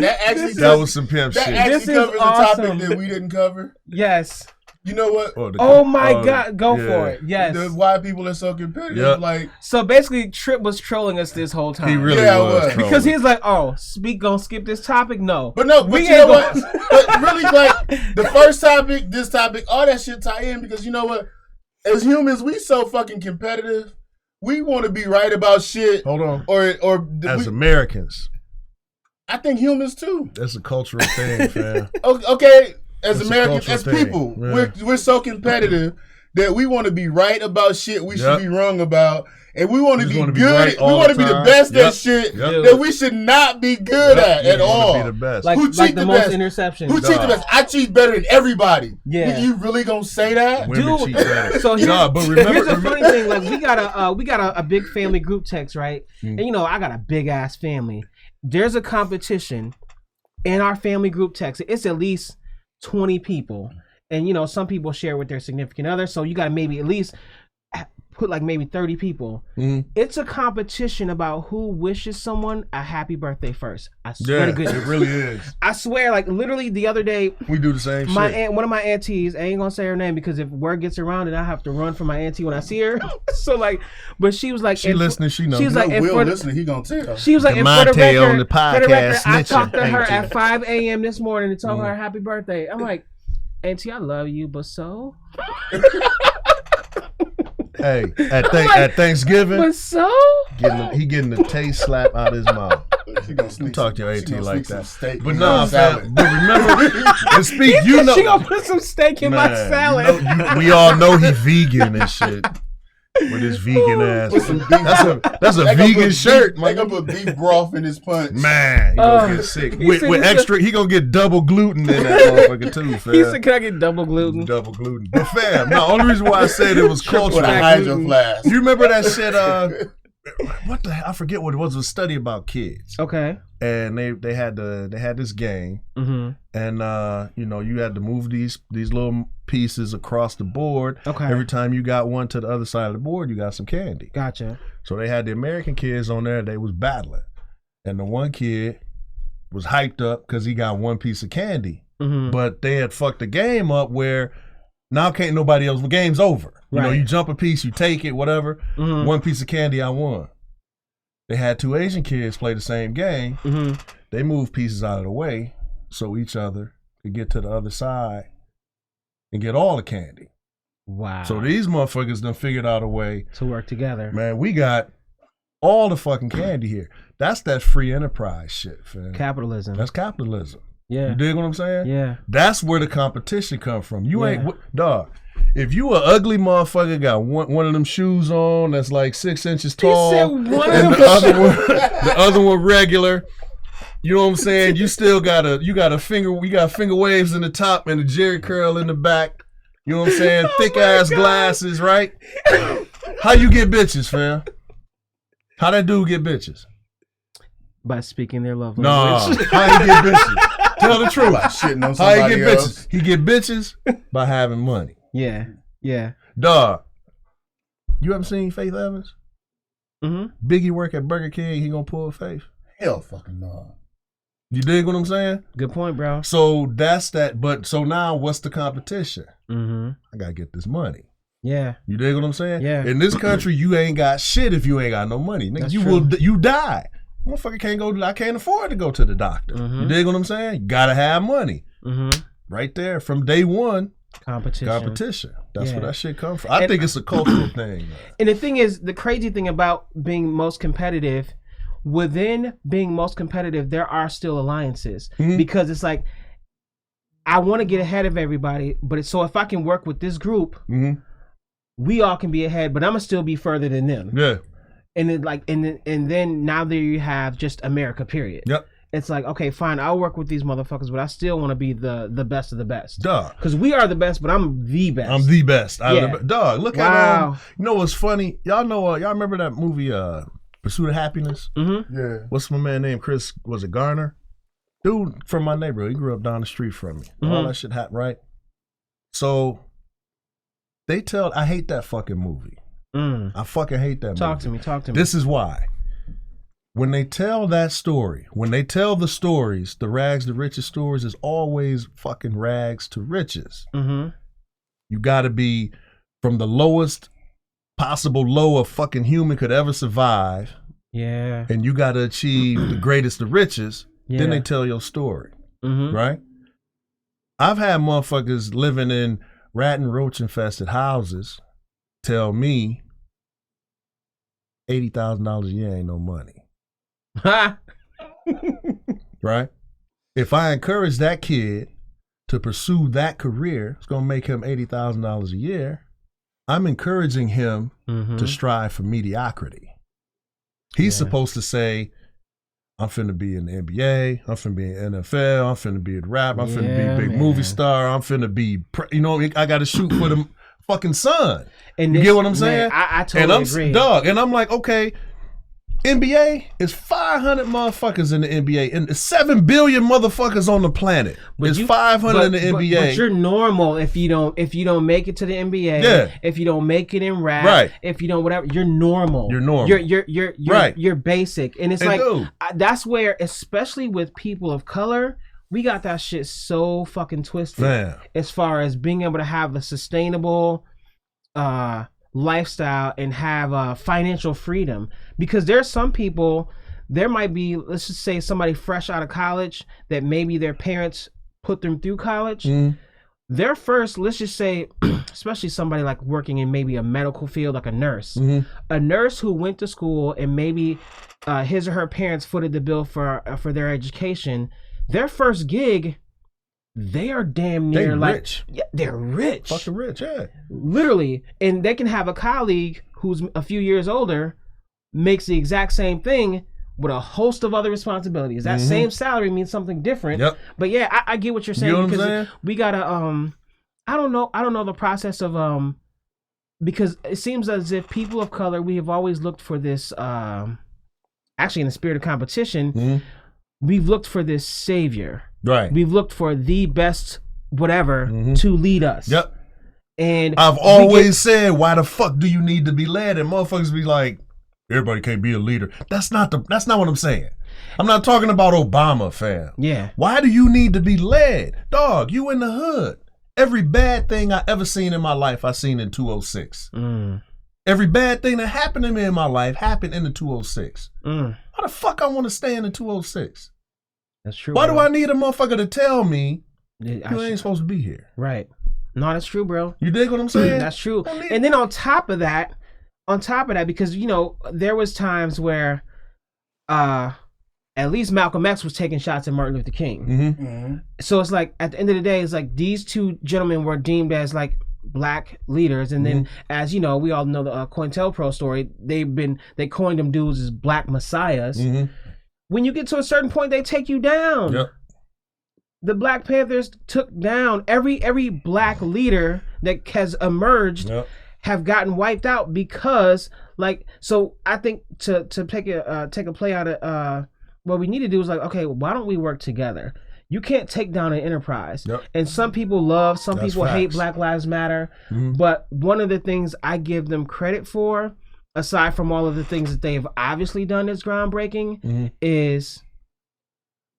That was some pimp shit. That actually covers a topic that we didn't cover. Yes. You know what? Oh my God, go for it. Yes. Why people are so competitive. Yep. Like, so basically, Trip was trolling us this whole time. He really was. Because he's like, oh, gonna skip this topic? No. But you know what? But really, like, the first topic, this topic, all that shit tie in because you know what? As humans, we so fucking competitive. We want to be right about shit. Hold on. Or as Americans. I think humans too. That's a cultural thing, fam. Okay. as Americans, as people, we're so competitive that we want to be right about shit we should be wrong about. And we want to be good. We want to be the best at shit that we should not be good at all. Be the best. Who cheat the most interceptions? Who cheat the best? I cheat better than everybody. Yeah. You really gonna say that? Women cheat better. So here's the funny thing. Like we got a big family group text, right? And you know, I got a big ass family. There's a competition in our family group text. It's at least 20 people. And you know, some people share with their significant other. So you got maybe at least put like maybe 30 people. It's a competition about who wishes someone a happy birthday first. I swear to goodness. It really is. I swear, like literally the other day, we do the same shit. Aunt, one of my aunties, I ain't gonna say her name because if word gets around and I have to run from my auntie when I see her. So like, but she was like, she listening, she knows. She was like, Will listening, he gonna tell. She was like, for the record, on the podcast, I talked to her at 5 a.m. this morning and told her happy birthday. I'm like, Auntie, I love you, but so. Hey, at Thanksgiving, but so he getting the taste slap out of his mouth. You talk to your auntie like that, but no, fam. But remember, and speak. You know, she gonna put some steak in my salad. You know, we all know he vegan and shit. With his vegan ass. That's a vegan shirt. They gonna put beef broth in his punch. Man, he gonna get sick. With extra, he gonna get double gluten in that motherfucker too, fam. He said, can I get double gluten? Double gluten. But fam, the only reason why I said it was cultural. You remember that shit, what the hell? I forget what it was. It was a study about kids. Okay. And they had this game, and you know, you had to move these little pieces across the board. Okay. Every time you got one to the other side of the board, you got some candy. Gotcha. So they had the American kids on there. They was battling, and the one kid was hyped up because he got one piece of candy, but they had fucked the game up where now can't nobody else. The game's over. You know, you jump a piece, you take it, whatever. One piece of candy, I won. They had two Asian kids play the same game. They moved pieces out of the way so each other could get to the other side and get all the candy. Wow. So these motherfuckers done figured out a way to work together. Man, we got all the fucking candy here. That's that free enterprise shit, fam. Capitalism. That's capitalism. Yeah. You dig what I'm saying? Yeah. That's where the competition come from. You ain't, dog. If you a ugly motherfucker got one of them shoes on that's like 6 inches tall, and the other one regular, you know what I'm saying? You still got finger waves in the top and a jerry curl in the back. You know what I'm saying? Thick ass glasses, right? How you get bitches, fam? How that dude get bitches? By speaking their love language. No, how he get bitches? Tell the truth. How he get bitches? He get bitches by having money. Yeah, yeah. Dog, you ever seen Faith Evans? Biggie work at Burger King, he gonna pull Faith? Hell fucking no. You dig what I'm saying? Good point, bro. So that's that, but so now what's the competition? I gotta get this money. Yeah. You dig what I'm saying? Yeah. In this country, you ain't got shit if you ain't got no money. Nigga, you die. Motherfucker can't go, I can't afford to go to the doctor. You dig what I'm saying? You gotta have money. Right there from day one. Competition. That's where that shit comes from. I think it's a cultural thing. Man. And the thing is, the crazy thing about being most competitive, within being most competitive, there are still alliances. Because it's like, I want to get ahead of everybody, but so if I can work with this group, we all can be ahead, but I'm gonna still be further than them. Yeah. And then and then now there you have just America, period. Yep. It's like, okay, fine, I'll work with these motherfuckers, but I still want to be the best of the best. Dog. Because we are the best, but I'm the best. I'm the best. Dog, look at you know what's funny? Y'all know, y'all remember that movie, Pursuit of Happiness? Yeah. What's my man named Chris? Was it Garner? Dude from my neighborhood. He grew up down the street from me. All that shit happened, right? So, I hate that fucking movie. I fucking hate that movie. Talk to me. This is why. When they tell that story, when they tell the stories, the rags to riches stories is always fucking rags to riches. You gotta be from the lowest possible low a fucking human could ever survive. Yeah. And you gotta achieve the greatest of riches. Yeah. Then they tell your story. Right? I've had motherfuckers living in rat and roach infested houses tell me $80,000 a year ain't no money. Right? If I encourage that kid to pursue that career, it's going to make him $80,000 a year. I'm encouraging him to strive for mediocrity. He's supposed to say, I'm finna be in the NBA, I'm finna be in NFL, I'm finna be in rap, I'm finna be a big movie star, I'm finna be, I got to shoot for the fucking sun. And you get what I'm saying? I totally agree. Dog, and I'm like, okay, NBA is 500 motherfuckers in the NBA, and 7 billion motherfuckers on the planet. There's 500 in the NBA. But you're normal if you don't make it to the NBA. Yeah. If you don't make it in rap. Right. If you don't whatever, you're normal. You're normal. You're right. You're basic, and it's that's where, especially with people of color, we got that shit so fucking twisted. Man. As far as being able to have a sustainable lifestyle and have financial freedom, because there's some people, there might be, let's just say somebody fresh out of college that maybe their parents put them through college. Their first, let's just say, especially somebody like working in maybe a medical field, like a nurse who went to school and maybe his or her parents footed the bill for their education. Their first gig, they are damn near rich. Yeah, they're rich. Fucking rich, yeah. Literally. And they can have a colleague who's a few years older, makes the exact same thing with a host of other responsibilities. That same salary means something different. Yep. But yeah, I get what you're saying. You know what I'm saying? We gotta I don't know the process of because it seems as if people of color, we have always looked for this actually in the spirit of competition, we've looked for this savior. Right. We've looked for the best whatever to lead us. Yep. And I've always said, why the fuck do you need to be led? And motherfuckers be like, everybody can't be a leader. That's not what I'm saying. I'm not talking about Obama, fam. Yeah. Why do you need to be led? Dog, you in the hood. Every bad thing I ever seen in my life, I seen in 206. Every bad thing that happened to me in my life happened in the 206. How the fuck I want to stay in the 206? That's true. Why do I need a motherfucker to tell me you ain't supposed to be here? Right. No, that's true, bro. You dig what I'm saying? That's true. And then on top of that, because there was times where at least Malcolm X was taking shots at Martin Luther King. So it's like at the end of the day, it's like these two gentlemen were deemed as like black leaders, and then as you know, we all know the COINTELPRO story. They coined them dudes as black messiahs. When you get to a certain point, they take you down. Yep. The Black Panthers took down every black leader that has emerged. Yep. Have gotten wiped out because, like, so I think to take a play out of what we need to do is like, okay, why don't we work together? You can't take down an enterprise. Yep. And some people love, some people hate Black Lives Matter. But one of the things I give them credit for, aside from all of the things that they've obviously done that's groundbreaking, is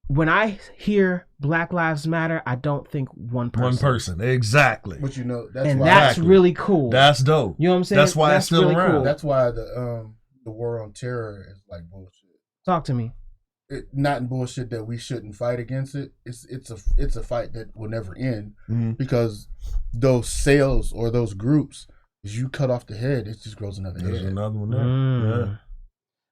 when I hear Black Lives Matter, I don't think one person. One person, exactly. But that's really cool. That's dope. You know what I'm saying? That's why it's still really around. Cool. That's why the war on terror is like bullshit. Talk to me. Not bullshit that we shouldn't fight against it. It's a fight that will never end because those cells or those groups, as you cut off the head, it just grows another head. There's another one there. Yeah.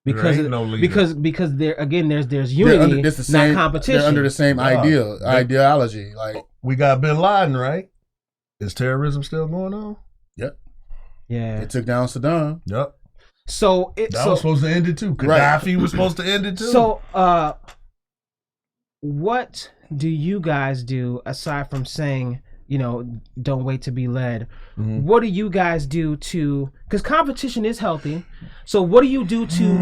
Because there again, there's unity, not competition. They're under the same ideology. Like we got Bin Laden, right? Is terrorism still going on? Yep. Yeah. It took down Saddam. Yep. So that was supposed to end it too. Gaddafi was supposed to end it too. So what do you guys do aside from saying, don't wait to be led? What do you guys do because competition is healthy. So what do you do to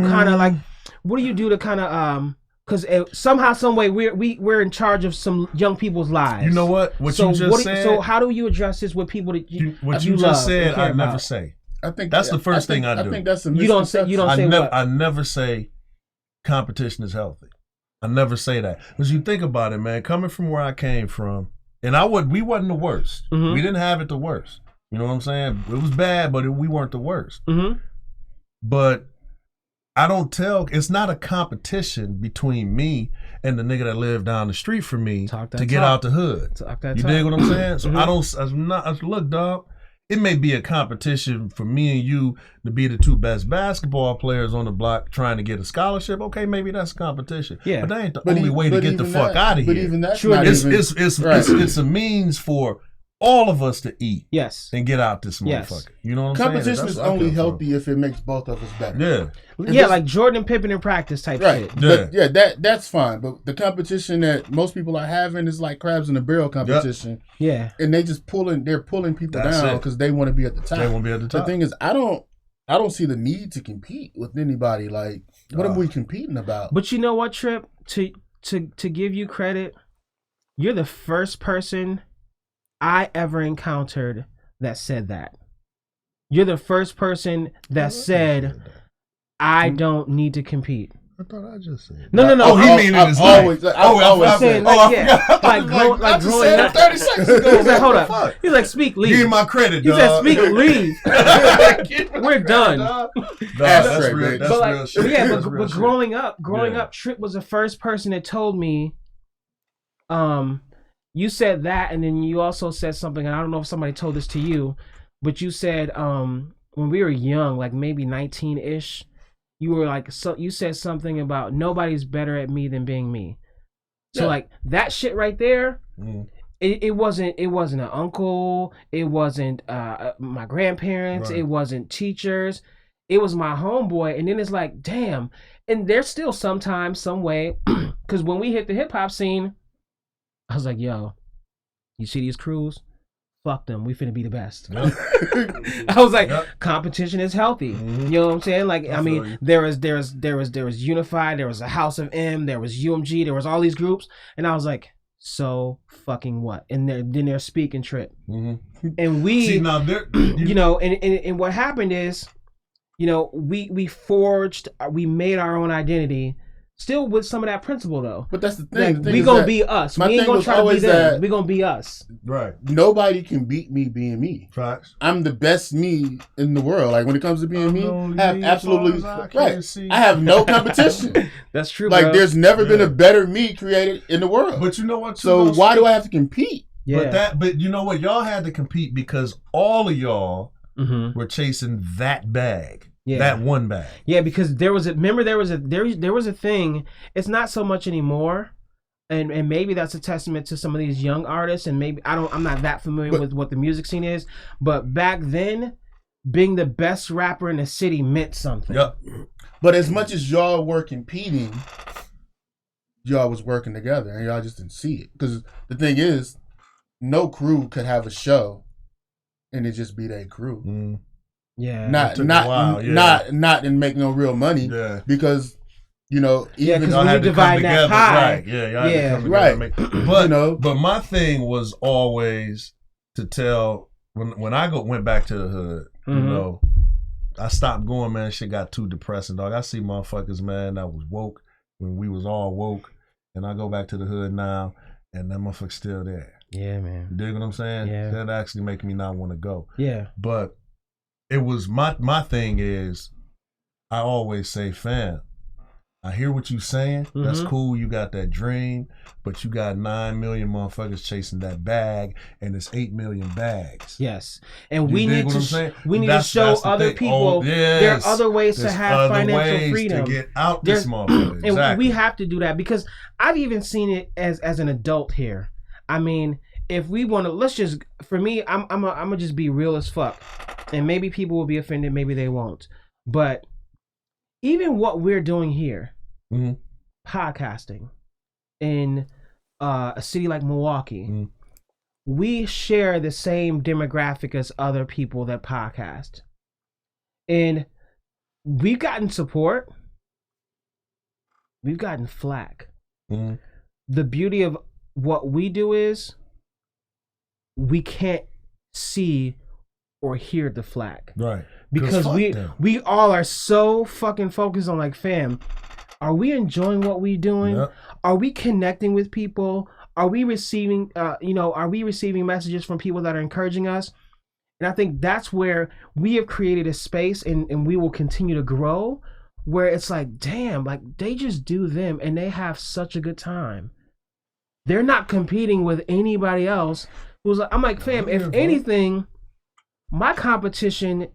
because somehow, some way we're in charge of some young people's lives. You know what? You just said. So how do you address this with people that you just said? I never say. I think that's the first thing I do. I think that's a misconception. You don't say what? I never say competition is healthy. I never say that. Because you think about it, man, coming from where I came from, and we wasn't the worst. We didn't have it the worst. You know what I'm saying? It was bad, but we weren't the worst. But it's not a competition between me and the nigga that lived down the street from me to get out the hood. You dig what I'm saying? So look, dog, it may be a competition for me and you to be the two best basketball players on the block trying to get a scholarship. Okay, maybe that's a competition. Yeah. But that ain't the only way to get the fuck out of here. But even that's it's a means for all of us to eat. Yes. And get out this motherfucker. Yes. You know what I'm Competition saying? is only healthy if it makes both of us better. Yeah. Like Jordan and Pippen in practice type shit. But that's fine. But the competition that most people are having is like crabs in a barrel competition. Yeah. And they're pulling people down because they want to be at the top. They want to be at the top. The thing is, I don't see the need to compete with anybody. Like, what are we competing about? But you know what, Trip? To give you credit, you're the first person I ever encountered that said that. You're the first person that said, I don't need to compete. I thought I just said. No. Oh, he mean it is always. I'm saying, like growing up. 30 seconds ago. He's like, hold up. He's like, speak, leave. Give me my credit, He said, speak, leave. We're done. That's real. That's real shit. Yeah, but growing up, Trip was the first person that told me, you said that, and then you also said something, and I don't know if somebody told this to you, but you said when we were young, like maybe 19-ish, you were like, you said something about nobody's better at me than being me. So like that shit right there, it wasn't an uncle, it wasn't my grandparents, it wasn't teachers, it was my homeboy. And then it's like, damn. And there's still sometimes some way, because when we hit the hip hop scene, I was like, yo, you see these crews? Fuck them. We finna be the best. Yep. I was like, competition is healthy. You know what I'm saying? Like, I mean, there was Unified, there was a House of M, there was UMG, there was all these groups, and I was like, so fucking what? And then they're speaking Trip, and we, see, now you know, and what happened is, you know, we made our own identity. Still with some of that principle though. But that's the thing. Like, we gonna be us. We ain't gonna try to be them. We gonna be us. Right. Nobody can beat me being me. Facts. I'm the best me in the world. Like when it comes to being me, I have absolutely right. I have no competition. That's true. Like there's never been a better me created in the world. But you know what? So why do I have to compete? Yeah. But you know what? Y'all had to compete because all of y'all were chasing that bag. Yeah. That one bag. Yeah, because there was a thing. It's not so much anymore, and maybe that's a testament to some of these young artists. And maybe I'm not that familiar with what the music scene is. But back then, being the best rapper in the city meant something. Yep. But as much as y'all were competing, y'all was working together, and y'all just didn't see it. Because the thing is, no crew could have a show, and it just be their crew. Yeah, not and make no real money. Yeah, because you know, even y'all had to divide that pie. Right? Yeah, y'all had to come together. But you know, but my thing was always to tell when I went back to the hood. You know, I stopped going, man. Shit got too depressing, dog. I see motherfuckers, man, that was woke when we was all woke, and I go back to the hood now, and that motherfucker's still there. Yeah, man. You dig what I'm saying? Yeah, that actually making me not want to go. Yeah, but. It was my thing is, I always say, fam, I hear what you saying. That's cool. You got that dream, but you got 9 million motherfuckers chasing that bag, and it's 8 million bags. Yes, and we need to show other people there are other ways to have financial freedom to get out this motherfucker. Exactly. And we have to do that because I've even seen it as an adult here. I mean, if we want to, let's just, for me, I'm gonna just be real as fuck. And maybe people will be offended, maybe they won't. But even what we're doing here, podcasting, in a city like Milwaukee, we share the same demographic as other people that podcast. And we've gotten support. We've gotten flack. The beauty of what we do is we can't see or hear the flack, right? Because we all are so fucking focused on like, fam, are we enjoying what we're doing? Yep. Are we connecting with people? Are we receiving messages from people that are encouraging us? And I think that's where we have created a space, and we will continue to grow, where it's like, damn, like they just do them and they have such a good time. They're not competing with anybody else who's like, I'm like, fam, if anything, my competition,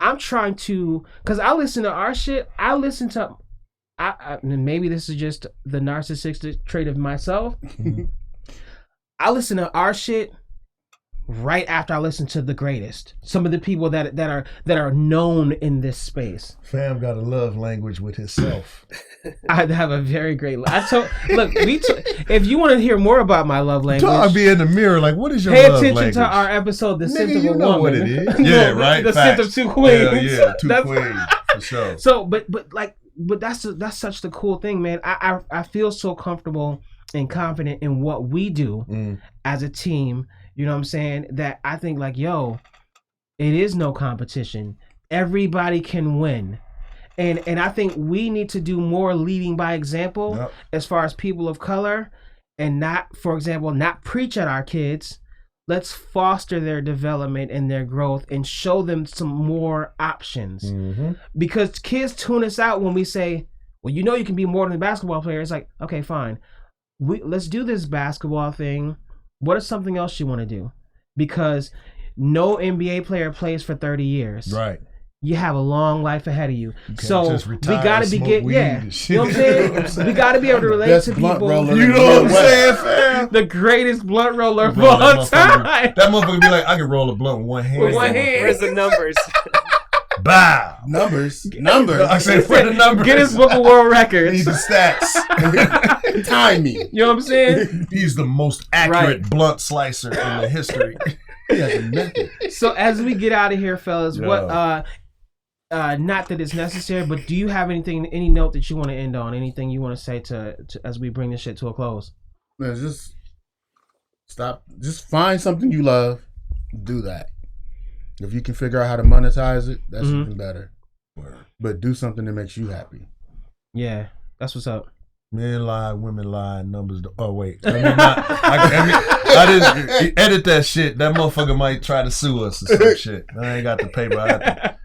I'm trying to, because I listen to our shit. I listen to, maybe this is just the narcissistic trait of myself. I listen to our shit right after I listen to the greatest. Some of the people that are known in this space. Fam got a love language with himself. I have a very great. If you want to hear more about my love language, I'll be in the mirror like, what is your love language? Pay attention to our episode, The Scent of a know Woman. What it is. Yeah, right. The Scent of Two Queens. Yeah, Two Queens for sure. So, but that's such the cool thing, man. I feel so comfortable and confident in what we do as a team. You know what I'm saying? That I think like, yo, it is no competition. Everybody can win. And I think we need to do more leading by example as far as people of color, and not, for example, not preach at our kids. Let's foster their development and their growth and show them some more options. Because kids tune us out when we say, well, you know you can be more than a basketball player. It's like, okay, fine. Let's do this basketball thing. What is something else you want to do? Because no NBA player plays for 30 years. Right. You have a long life ahead of you. So we gotta be you know what I'm saying? We gotta be able to relate to people. You know what I'm saying, fam? The greatest blunt roller of all time. That motherfucker be like, I can roll a blunt with one hand. Where's the numbers? Bow. Numbers. I said, where the numbers? Guinness Book of World Records. Need the stats. Timing. You know what I'm saying? He's the most accurate blunt slicer in the history. He has a method. So as we get out of here, fellas, what not that it's necessary, but do you have any note that you want to end on? Anything you want to say to as we bring this shit to a close? Man, just stop. Just find something you love. Do that. If you can figure out how to monetize it, that's even better. But do something that makes you happy. Yeah, that's what's up. Men lie, women lie, numbers. Oh wait, I didn't edit that shit. That motherfucker might try to sue us or some shit. I ain't got the paper. I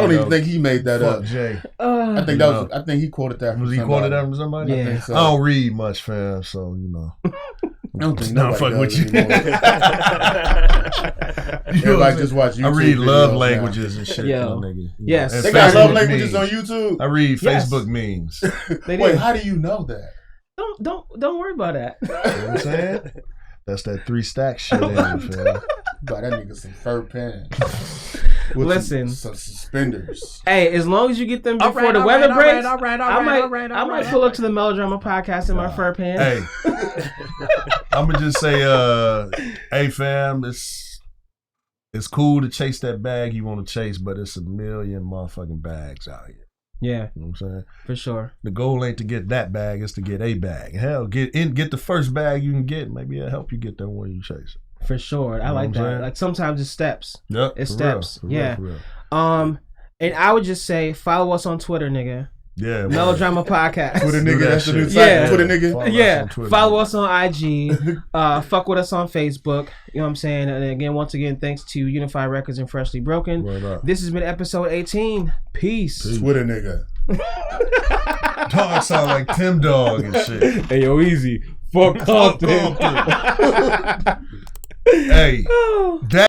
don't even think he made that up. Jay. I think that was. I think he quoted that. Was he quoted that from somebody? Yeah. I think so. I don't read much, fam. So you know. I don't think nobody fucking with you. Everybody just watch YouTube. I read love languages and shit. Yo. Nigga. Yes. They got love languages on YouTube. I read Facebook memes. Wait, how do you know that? Don't worry about that. You know what I'm saying? That's that 3 stack shit in it, fam. But that nigga some fur pants. Listen, some suspenders. Hey, as long as you get them before the weather breaks, I might pull up to the Melodrama podcast in my fur pants. Hey, I'm gonna just say, hey fam, it's cool to chase that bag you want to chase, but it's a million motherfucking bags out here. Yeah, you know what I'm saying? For sure. The goal ain't to get that bag; it's to get a bag. Hell, get the first bag you can get. Maybe it'll help you get that one you chase. For sure. I like that. Saying? Like sometimes it's steps. Yep. It's steps. For yeah. real. And I would just say follow us on Twitter, nigga. Yeah. Melodrama Podcast. Twitter nigga, that's the new site. Yeah. Twitter nigga. Follow us on IG. Fuck with us on Facebook. You know what I'm saying? And again, once again, thanks to Unify Records and Freshly Broken. This has been episode 18. Peace. Twitter nigga. Dog sound like Tim Dog and shit. Hey, yo, easy. Fuck Compton. Hey, that